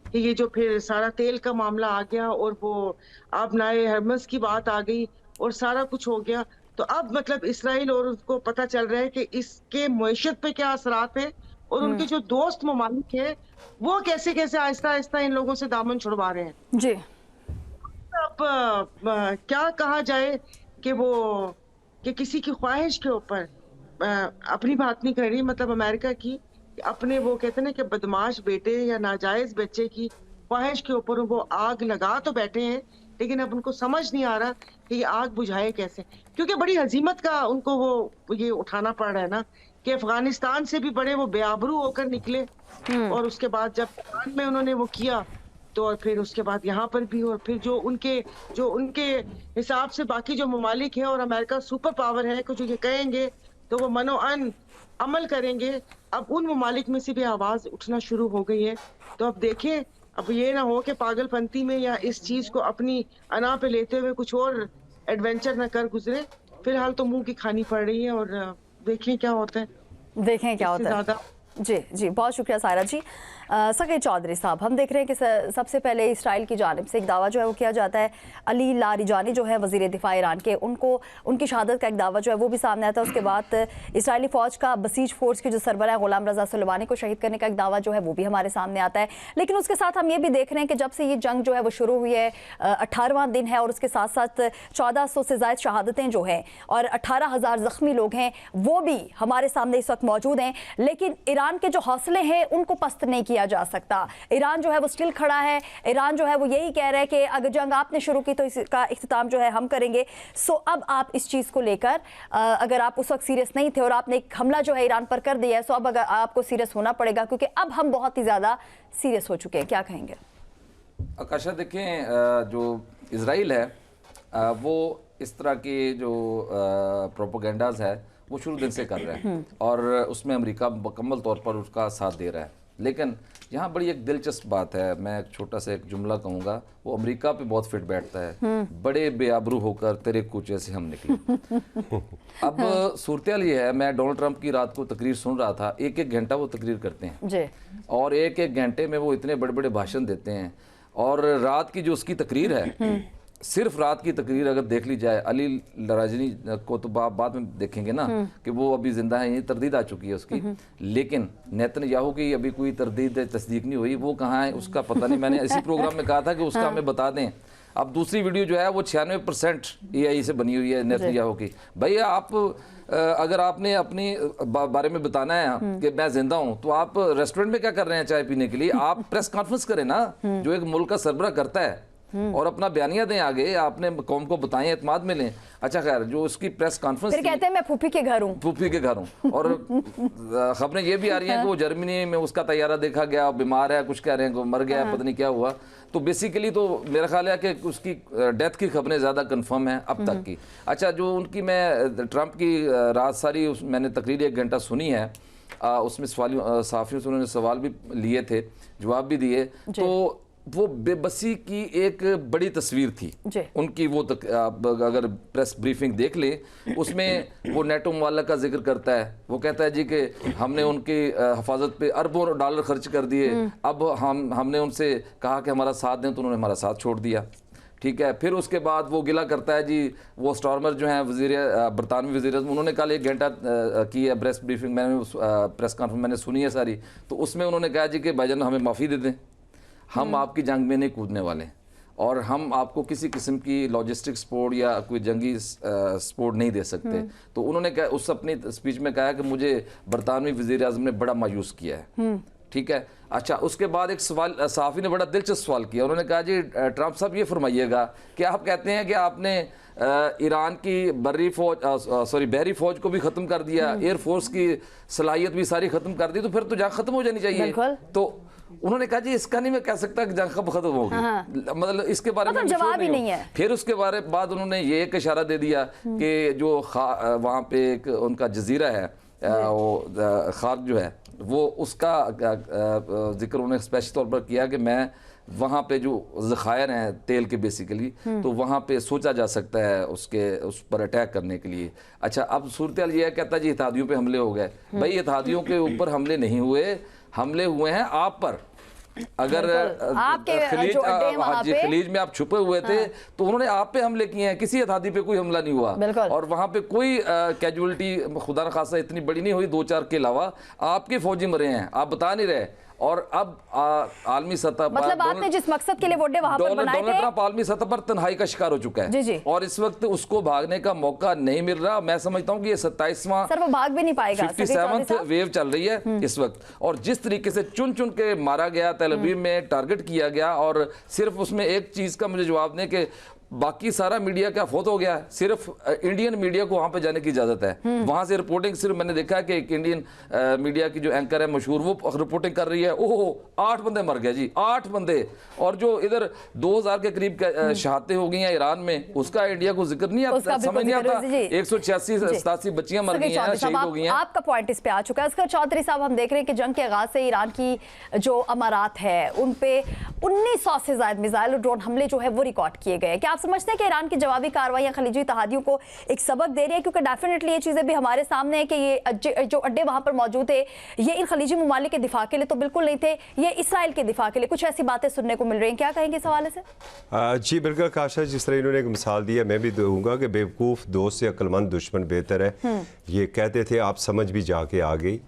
कि ये जो फिर सारा तेल का मामला आ गया और वो अब नए हरमस की बात आ गई और सारा कुछ हो गया, तो अब मतलब इसराइल और उसको पता चल रहा है कि इसके मईशत पे क्या असरात है और उनके जो दोस्त ममालिक है वो कैसे कैसे आहिस्ता आहिस्ता इन लोगों से दामन छुड़वा रहे हैं जी। अब क्या कहा जाए कि वो कि किसी की ख्वाहिश के ऊपर अपनी बात नहीं कर रही, मतलब अमेरिका की अपने वो कहते हैं ना कि बदमाश बेटे या नाजायज बच्चे की ख्वाहिश के ऊपर वो आग लगा तो बैठे हैं, लेकिन अब उनको समझ नहीं आ रहा कि ये आग बुझाए कैसे, क्योंकि बड़ी हजीमत का उनको वो ये उठाना पड़ रहा है ना कि अफगानिस्तान से भी बड़े वो बेआबरू होकर निकले और उसके बाद जब ईरान में उन्होंने वो किया तो और फिर उसके बाद यहाँ पर भी, और फिर जो उनके हिसाब से बाकी जो ममालिक हैं और अमेरिका सुपर पावर है कुछ ये कहेंगे तो वो मनो अन अमल करेंगे। अब उन ममालिक में से भी आवाज उठना शुरू हो गई है। तो अब देखें, अब ये ना हो कि पागलपंती में या इस चीज को अपनी अना पे लेते हुए कुछ और एडवेंचर ना कर गुजरे। फिलहाल तो मुंह की खानी पड़ रही है और देखें क्या होता है, देखें क्या होता है। जी जी, बहुत शुक्रिया सायरा जी। सकीर चौधरी साहब, हम देख रहे हैं कि सबसे पहले इसराइल की जानिब से एक दावा जो है वो किया जाता है, अली लारिजानी जो है वज़ीर दिफा ईरान के, उनकी शहादत का एक दावा जो है वो भी सामने आता है। उसके बाद इसराइली फ़ौज का बसीज फोर्स के जो सरबराह गुलाम रज़ा सुलेमानी को शहीद करने का एक दावा जो है वो भी हमारे सामने आता है। लेकिन उसके साथ हम ये भी देख रहे हैं कि जब से ये जंग जो है वो शुरू हुई है, 18वां दिन है और उसके साथ साथ 1400 से ज़ायद शहादतें जो हैं और 18,000 ज़ख्मी लोग हैं वो भी हमारे सामने इस वक्त मौजूद हैं। लेकिन ईरान के जो हौसले हैं उनको पस्त नहीं किया जा सकता। ईरान जो है वो स्टिल खड़ा है। ईरान जो है वो यही कह रहा है कि अगर जंग आपने शुरू की तो इसका इख्तिताम जो है हम करेंगे। सो अब आप इस चीज़ को लेकर अगर आप उस वक्त सीरियस नहीं थे और आपने एक हमला जो है ईरान पर कर दिया है, सो अब अगर आपको सीरियस होना पड़ेगा क्योंकि अब हम बहुत ही ज़्यादा सीरियस हो चुके हैं। क्या कहेंगे आकाशा? देखें, जो इजराइल है वो इस तरह के जो प्रोपोगेंडाज है वो शुरू दिन से कर रहे हैं और उसमें अमेरिका मुकम्मल तौर पर उसका साथ दे रहा है। लेकिन यहाँ बड़ी एक दिलचस्प बात है, मैं एक छोटा सा एक जुमला कहूँगा, वो अमेरिका पे बहुत फिट बैठता है, बड़े बेआबरू होकर तेरे कूचे से हम निकले। अब सूरत ये है, मैं डोनाल्ड ट्रंप की रात को तकरीर सुन रहा था, एक एक घंटा वो तकरीर करते हैं जी। और एक एक घंटे में वो इतने बड़े बड़े भाषण देते हैं। और रात की जो उसकी तकरीर है, सिर्फ रात की तकरीर अगर देख ली जाए, अली लारिजानी को तो बाद में देखेंगे ना कि वो अभी जिंदा है, ये तरदीद आ चुकी है उसकी, लेकिन नेतन्याहू की अभी कोई तरदीद तस्दीक नहीं हुई, वो कहाँ है उसका पता नहीं। मैंने इसी प्रोग्राम में कहा था कि उसका हमें बता दें। अब दूसरी वीडियो जो है वो 96% AI से बनी हुई है नेतन्याहू की। भैया आप अगर आपने अपनी बारे में बताना है कि मैं जिंदा हूं, तो आप रेस्टोरेंट में क्या कर रहे हैं चाय पीने के लिए? आप प्रेस कॉन्फ्रेंस करें ना, जो एक मुल्क का सरबराह करता है, और अपना बयानिया दें आगे, आपने कौम को बताएं, एतमाद में लें। अच्छा खैर, जो उसकी प्रेस कॉन्फ्रेंस फिर कहते हैं मैं फूफी के घर हूँ, फूफी के घर हूँ। और खबरें ये भी आ रही हैं कि वो जर्मनी में उसका तैयारा देखा गया, बीमार है, कुछ कह रहे हैं कि मर गया, पता नहीं क्या हुआ। तो बेसिकली तो मेरा ख्याल है कि उसकी डेथ की खबरें ज़्यादा कंफर्म हैं अब तक की। अच्छा, जो उनकी मैं ट्रंप की रात सारी मैंने तकरीर 1 घंटा सुनी है, उसमें सहाफ़ियों से उन्होंने सवाल भी लिए थे, जवाब भी दिए, तो वो बेबसी की एक बड़ी तस्वीर थी उनकी। वो अगर प्रेस ब्रीफिंग देख ले, उसमें वो नेटो मुआला का जिक्र करता है। वो कहता है जी कि हमने उनकी हिफाजत पे अरबों डॉलर खर्च कर दिए, अब हमने उनसे कहा कि हमारा साथ दें तो उन्होंने हमारा साथ छोड़ दिया। ठीक है, फिर उसके बाद वो गिला करता है जी, वो स्टॉर्मर जो हैं बरतानवी वज़ीर, उन्होंने कल 1 घंटा की है प्रेस ब्रीफिंग, मैंने प्रेस कॉन्फ्रेंस मैंने सुनी है सारी, तो उसमें उन्होंने कहा जी कि भाईजान हमें माफ़ी दे दें, हम आपकी जंग में नहीं कूदने वाले और हम आपको किसी किस्म की लॉजिस्टिक सपोर्ट या कोई जंगी सपोर्ट नहीं दे सकते। तो उन्होंने कहा, उस अपनी स्पीच में कहा कि मुझे बरतानवी वज़ीर आज़म ने बड़ा मायूस किया है। ठीक है। अच्छा, उसके बाद एक सवाल सहाफ़ी ने बड़ा दिलचस्प सवाल किया। उन्होंने कहा जी ट्रंप साहब ये फरमाइएगा कि आप कहते हैं कि आपने ईरान की बहरी फ़ौज को भी ख़त्म कर दिया, एयर फोर्स की सलाहियत भी सारी ख़त्म कर दी, तो फिर तो जंग ख़त्म हो जानी चाहिए। तो उन्होंने कहा जी इसका नहीं मैं कह सकता कि जंग कब खत्म होगी, मतलब इसके बारे में जवाब ही नहीं है। फिर उसके बाद उन्होंने ये एक इशारा दे दिया कि जो वहाँ पे एक उनका जजीरा है, वो खाक जो है, वो उसका जिक्र उन्होंने स्पेशल तौर पर किया कि मैं वहाँ पे जो ज़खायर हैं तेल के बेसिकली, तो वहाँ पे सोचा जा सकता है उस पर अटैक करने के लिए। अच्छा, अब सूरत हाल ये है, कहता जी इत्तेहादियों पे हमले हो गए। भाई इत्तेहादियों के ऊपर हमले नहीं हुए, हमले हुए हैं आप पर। अगर खलीज में आप छुपे हुए थे तो उन्होंने आप पे हमले किए हैं, किसी इत्तेहादी पे कोई हमला नहीं हुआ। और वहां पे कोई कैजुअलिटी खुदा न खासा इतनी बड़ी नहीं हुई, 2-4 के अलावा आपके फौजी मरे हैं, आप बता नहीं रहे। और अब आलमी सतह पर मतलब आपने जिस मकसद के लिए वोटे वहां पर बनाए थे, डोनाल्ड ट्रंप आलमी सतह पर तन्हाई का शिकार हो चुका है। जी। और इस वक्त उसको भागने का मौका नहीं मिल रहा। मैं समझता हूँ कि ये 27वां, सर वो भाग भी नहीं पाएगा, 57th वेव चल रही है इस वक्त। और जिस तरीके से चुन चुन के मारा गया, तेल अवीव में टारगेट किया गया, और सिर्फ उसमें एक चीज का मुझे जवाब दें कि बाकी सारा मीडिया क्या फोत हो गया, सिर्फ इंडियन मीडिया को वहां पे जाने की इजाजत है। वहां से रिपोर्टिंग सिर्फ मैंने देखा है कि एक इंडियन मीडिया की जो एंकर है मशहूर, वो रिपोर्टिंग कर रही है, ओह 8 बंदे मर गए जी, 8 बंदे। और जो इधर 2000 के करीब शहादतें हो गई हैं ईरान में, उसका इंडिया को जिक्र नहीं आता, समझ नहीं आता। 186-87 बच्चियां मर गई हैं, शहीद हो गई हैं। आपका पॉइंट इस पे आ चुका है। असगर चौधरी साहब, हम देख रहे हैं कि जंग के आगाज से ईरान की जो अमारात है उन पे 1900 से ज्यादा मिसाइल और ड्रोन हमले जो है वो रिकॉर्ड किए गए। क्या आप समझते हैं कि ईरान की जवाबी कार्रवाइयां खलीजी इत्तेहादियों को एक सबक दे रही है? क्योंकि डेफिनेटली ये चीजें भी हमारे सामने है कि ये जो अड्डे वहां पर मौजूद थे, ये इन खलीजी ममालिक के दिफा के लिए तो बिल्कुल नहीं थे, ये इसराइल के दिफा के लिए। कुछ ऐसी बातें सुनने को मिल रही हैं, क्या कहेंगे इस हवाले से? जी बिल्कुल काशा, जिस तरह इन्होंने एक मिसाल दी है, मैं भी दूंगा कि बेवकूफ़ दोस्त से अक्लमंद दुश्मन बेहतर है। ये कहते थे, आप समझ भी जाके आ गई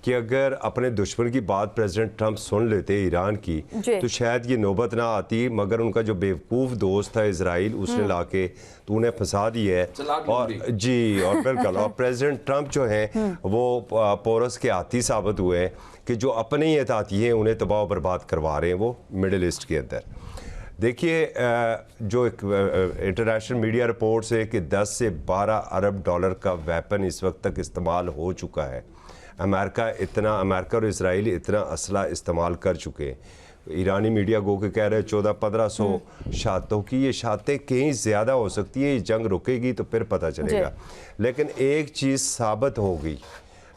कि अगर अपने दुश्मन की बात प्रेसिडेंट ट्रंप सुन लेते ईरान की तो शायद ये नौबत ना आती, मगर उनका जो बेवकूफ़ दोस्त था इजराइल, उसने लाके तो उन्हें फंसा दिया है। और जी, और बिल्कुल, और प्रेसिडेंट ट्रंप जो हैं वो पोरस के हाथी साबित हुए हैं कि जो अपने ही एहतियाती हैं उन्हें तबाह बर्बाद करवा रहे हैं वो मिडिल ईस्ट के अंदर। देखिए, जो एक इंटरनेशनल मीडिया रिपोर्ट्स है कि 10 से 12 अरब डॉलर का वेपन इस वक्त तक इस्तेमाल हो चुका है। अमेरिका और इसराइल इतना असला इस्तेमाल कर चुके हैं। ईरानी मीडिया गो के कह रहे हैं 1400-1500 शहादतों की, ये शहादतें कहीं ज़्यादा हो सकती है। ये जंग रुकेगी तो फिर पता चलेगा। लेकिन एक चीज़ साबित हो गई,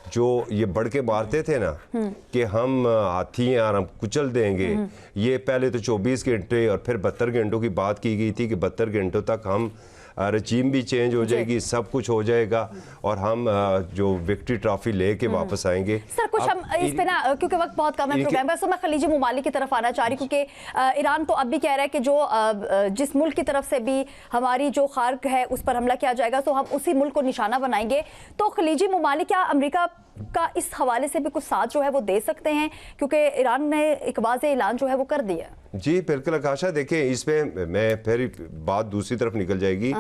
जो ये बढ़ के मारते थे ना कि हम हाथी हैं और हम कुचल देंगे, ये पहले तो 24 घंटे और फिर 72 घंटों की बात की गई थी कि 72 घंटों तक हम रजीम भी चेंज हो जाएगी, सब कुछ हो जाएगा और हम जो विक्ट्री ट्रॉफी लेके वापस आएंगे। सर कुछ हम इस पे ना, क्योंकि वक्त बहुत कम है प्रोग्राम में, तो मैं खलीजी ममालिक की तरफ आना चाह रही, क्योंकि ईरान तो अब भी कह रहा है कि जो जिस मुल्क की तरफ से भी हमारी जो खार्क है उस पर हमला किया जाएगा तो हम उसी मुल्क को निशाना बनाएंगे। तो खलीजी ममालिक क्या अमेरिका का इस हवाले से भी कुछ साथ जो है वो दे सकते हैं, क्योंकि ईरान ने एक वाज़ेह ऐलान जो है वो कर दिया? जी बिल्कुल आकाशा, देखिए इसमें मैं फिर बात दूसरी तरफ निकल जाएगी।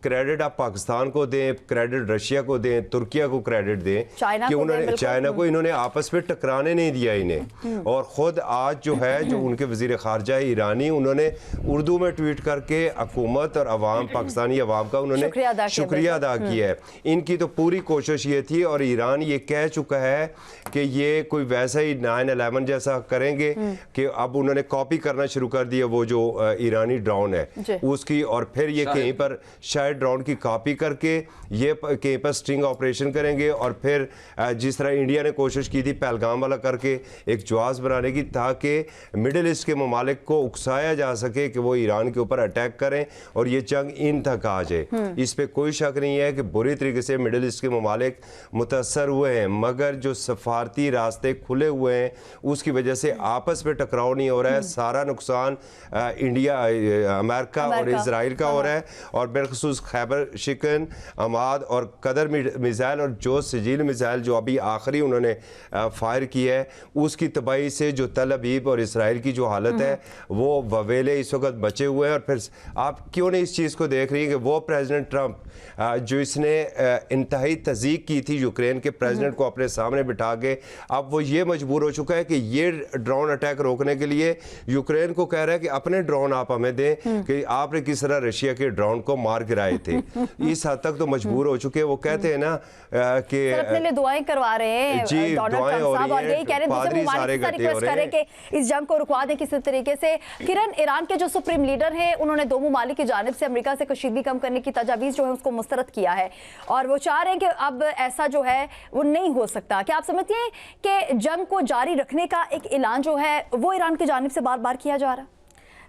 क्रेडिट आप पाकिस्तान को दें, क्रेडिट रशिया को दें, तुर्किया को क्रेडिट दें कि उन्होंने चाइना को इन्होंने आपस में टकराने नहीं दिया इन्हें। और ख़ुद आज जो है जो उनके वज़ीर ख़ारजा ईरानी, उन्होंने उर्दू में ट्वीट करके हुकूमत और अवाम, पाकिस्तानी अवाम का उन्होंने शुक्रिया अदा किया है। इनकी तो पूरी कोशिश ये थी, और ईरान ये कह चुका है कि ये कोई वैसा ही 9/11 जैसा करेंगे कि अब उन्होंने कॉपी करना शुरू कर दिया वो जो ईरानी ड्रोन है उसकी, और फिर ये कहीं पर शायद ड्रोन की कॉपी करके ये कहीं पर स्ट्रिंग ऑपरेशन करेंगे, और फिर जिस तरह इंडिया ने कोशिश की थी पहलगाम वाला करके एक जवाज़ बनाने की, ताकि मिडिल ईस्ट के ममालिक को उकसाया जा सके कि वो ईरान के ऊपर अटैक करें और ये जंग इन तक आ जाए। इस पर कोई शक नहीं है कि बुरी तरीके से मिडिल ईस्ट के ममालिक मुतासर हुए हैं, मगर जो सफारती रास्ते खुले हुए हैं उसकी वजह से आपस में टकराव नहीं हो रहा है। सारा नुकसान इंडिया, अमेरिका और इसराइल का हो रहा है। और बिलखसूस खैबर शिकन, अमाद और कदर मिसाइल और जो सजील मिसाइल जो अभी आखिरी उन्होंने फायर की है, उसकी तबाही से जो तल अबीब और इसराइल की जो हालत है वो ववेले इस वक्त बचे हुए हैं। और फिर आप क्यों नहीं इस चीज़ को देख रही हैं कि वो प्रेसिडेंट ट्रंप जो इसने इंतहाई तज़ीक की थी यूक्रेन के प्रेसिडेंट को अपने सामने बिठा के, अब वो ये मजबूर हो चुका है कि ये ड्रोन अटैक रोकने के लिए यूक्रेन यूक्रेन को कह रहा है कि अपने ड्रोन आप हमें दें कि आपने किस तरह रशिया के ड्रोन को मार गिराए थे। इस हद तक तो मजबूर हो चुके हैं। वो कहते हैं ना कि अपने लिए दुआएं करवा रहे हैं जी, दुआएं हो रही और यही कह रहे हैं दूसरे ममालिक से रिक्वेस्ट करें कि इस जंग को रुकवा दें किसी तरीके से। किरण, ईरान के जो सुप्रीम लीडर हैं उन्होंने दो ममालिक की जानिब से अमेरिका से कशीदगी कम करने की तजावीज़ जो है उसको मुस्तरद किया है और वो चाह रहे हैं कि अब ऐसा जो है वो नहीं हो सकता। क्या आप समझते हैं कि जंग को जारी रखने का एक ऐलान जो है वो ईरान की जानिब से बार बार किया जा रहा है?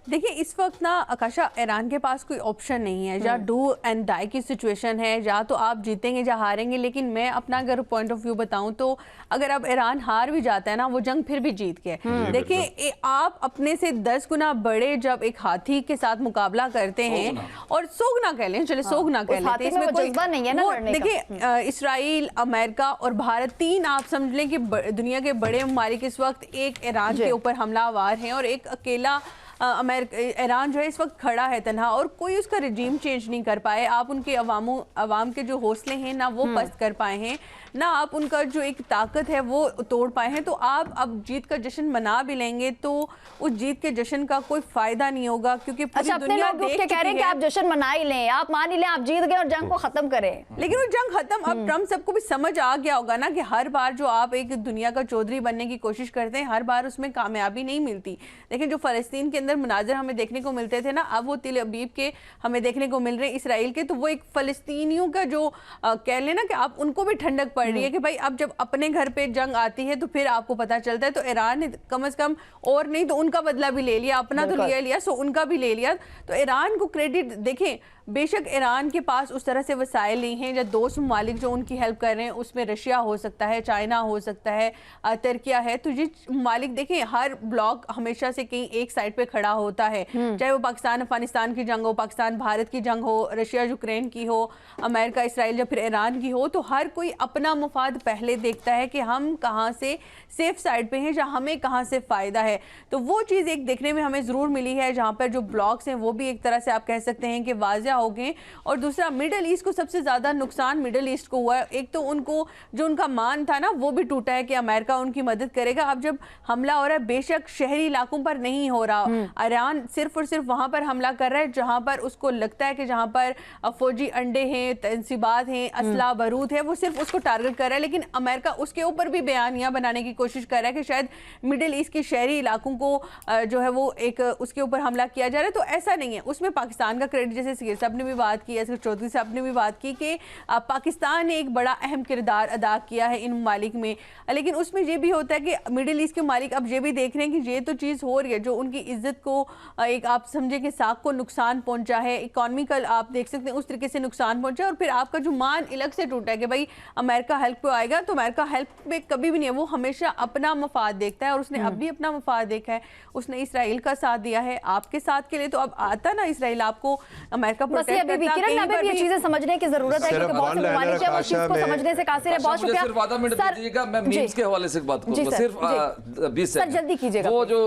देखिए, इस वक्त ना आकाशा ईरान के पास कोई ऑप्शन नहीं है। या डू एंड डाई की सिचुएशन है, या तो आप जीतेंगे या हारेंगे। लेकिन मैं अपना अगर पॉइंट ऑफ व्यू बताऊं तो अगर अब ईरान हार भी जाता है ना, वो जंग फिर भी जीत के। देखिए, आप अपने से 10 गुना बड़े जब एक हाथी के साथ मुकाबला करते हैं, और सोगना कह लें, चले सोगना कह लेते हैं, इसमें कोई नहीं है ना। देखिए, इसराइल, अमेरिका और भारत, तीन आप समझ लें कि दुनिया के बड़े ममालिक इस वक्त एक ईरान के ऊपर हमलावर हैं और एक अकेला ईरान जो है इस वक्त खड़ा है तन्हा, और कोई उसका रिजीम चेंज नहीं कर पाए। आप उनके अवाम के जो हौसले हैं ना वो पस्त कर पाए हैं, ना आप उनका जो एक ताकत है वो तोड़ पाए हैं। तो आप अब जीत का जश्न मना भी लेंगे तो उस जीत के जश्न का कोई फायदा नहीं होगा, क्योंकि पूरी दुनिया देख चुकी है। कह रहे हैं कि आप जश्न मना ही लें, आप मान ही लें आप जीत गए और जंग को खत्म करें। लेकिन वो जंग खत्म, अब ट्रम्प सबको भी समझ आ गया होगा ना कि हर बार जो आप एक दुनिया का चौधरी बनने की कोशिश करते हैं, हर बार उसमें कामयाबी नहीं मिलती। लेकिन जो फलस्तीन के अंदर मुनाजर हमें देखने को मिलते थे ना, अब वो तिल अबीब के हमें देखने को मिल रहे हैं, इसराइल के। तो वो एक फलस्तीनियों का जो कह लेना कि आप उनको भी ठंडक पड़ रही है कि भाई अब जब अपने घर पे जंग आती है तो फिर आपको पता चलता है। तो ईरान ने कम से कम और नहीं तो उनका बदला भी ले लिया, अपना तो लिया सो उनका भी ले लिया। तो ईरान को क्रेडिट देखें, बेशक ईरान के पास उस तरह से वसाइल नहीं हैं, या दोस्त ममालिक जो उनकी हेल्प कर रहे हैं उसमें रशिया हो सकता है, चाइना हो सकता है, तुर्किया है। तो ये ममालिक देखें, हर ब्लॉक हमेशा से कहीं एक साइड पे खड़ा होता है, चाहे वो पाकिस्तान अफगानिस्तान की जंग हो, पाकिस्तान भारत की जंग हो, रशिया यूक्रेन की हो, अमेरिका इसराइल या फिर ईरान की हो। तो हर कोई अपना मफाद पहले देखता है कि हम कहाँ से सेफ साइड पे हैं या हमें कहाँ से फ़ायदा है। तो वो चीज़ एक देखने में हमें ज़रूर मिली है, जहाँ पर जो ब्लॉक्स हैं वो भी एक तरह से आप कह सकते हैं कि वाज़िया हो गए। और दूसरा, मिडल ईस्ट को सबसे ज़्यादा नुकसान मिडल ईस्ट को हुआ है। एक तो उनको जो उनका मान था ना वो भी टूटा है कि अमेरिका उनकी मदद करेगा। अब जब हमला हो रहा है, बेशक शहरी इलाकों पर नहीं हो रहा, ईरान सिर्फ और सिर्फ वहाँ पर हमला कर रहा है जहाँ पर उसको लगता है कि जहाँ पर फौजी अंडे हैं, तंसीबात हैं, असला बारूद है, वो सिर्फ उसको टारगेट कर रहा है। लेकिन अमेरिका उसके ऊपर भी बयानियाँ बनाने की कोशिश कर रहा है कि शायद मिडिल ईस्ट के शहरी इलाकों को जो है वो एक उसके ऊपर हमला किया जा रहा है। तो ऐसा नहीं है, उसमें पाकिस्तान का क्रेडिट, जैसे सगीर साहब ने भी बात की, असगर चौधरी साहब ने भी बात की कि पाकिस्तान ने एक बड़ा अहम किरदार अदा किया है इन ममालिक में। लेकिन उसमें ये भी होता है कि मिडिल ईस्ट के ममालिक अब ये भी देख रहे हैं कि ये तो चीज़ हो रही है जो उनकी इज्जत को एक आप समझे कि साख को नुकसान पहुंचा है, इकॉनमिकल आप देख सकते हैं उस तरीके से नुकसान पहुंचा है। और फिर आपका जो मान अलग से टूटा है कि भाई अमेरिका हेल्प पे आएगा, तो अमेरिका हेल्प पे कभी भी नहीं है, वो हमेशा अपना मफाद देखता है। और उसने अब भी अपना मफाद देखा है, उसने इसराइल का साथ दिया है आपके साथ के लिए। तो अब आता ना इसराइल आपको अमेरिका प्रोटेक्ट करता है। किरण, अभी ये चीजें समझने की जरूरत है क्योंकि बहुत से ममालिक है वो चीज को समझने से कासिर है। बहुत शुक्रिया। सिर्फ आधा मिनट दीजिएगा, मैं मीम्स के हवाले से बात करूंगा, सिर्फ 20 सेकंड जल्दी कीजिएगा। वो जो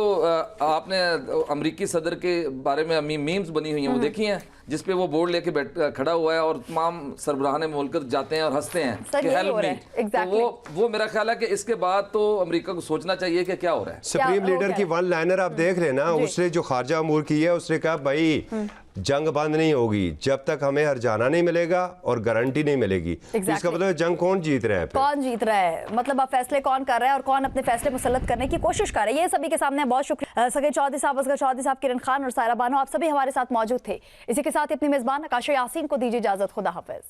आपने अमेरिकी सदर के बारे में मीम्स बनी हुई हैं वो देखी हैं, जिसपे वो बोर्ड लेके खड़ा हुआ है और तमाम सरबराहान मुल्क जाते हैं और हंसते हैं कि हेल्प मी। तो वो मेरा ख्याल है कि इसके बाद तो अमेरिका को सोचना चाहिए कि क्या हो रहा है। सुप्रीम लीडर की वन लाइनर आप देख लेना, उसने जो खारजा अमूर की है, उसने कहा भाई जंग बंद नहीं होगी जब तक हमें हरजाना नहीं मिलेगा और गारंटी नहीं मिलेगी। इसका मतलब जंग कौन जीत रहा है, कौन जीत रहा है, मतलब अब फैसले कौन कर रहा है और कौन अपने फैसले मुसल्लत करने की कोशिश कर रहा है, ये सभी के सामने। बहुत शुक्रिया सगीर चौधरी साहब, असगर चौधरी साहब, किरण खान और सायरा बानो, आप सभी हमारे साथ मौजूद थे। इसी के साथ अपनी मेजबान आकाशा यासीन को दीजिए इजाजत। खुदा हाफिज।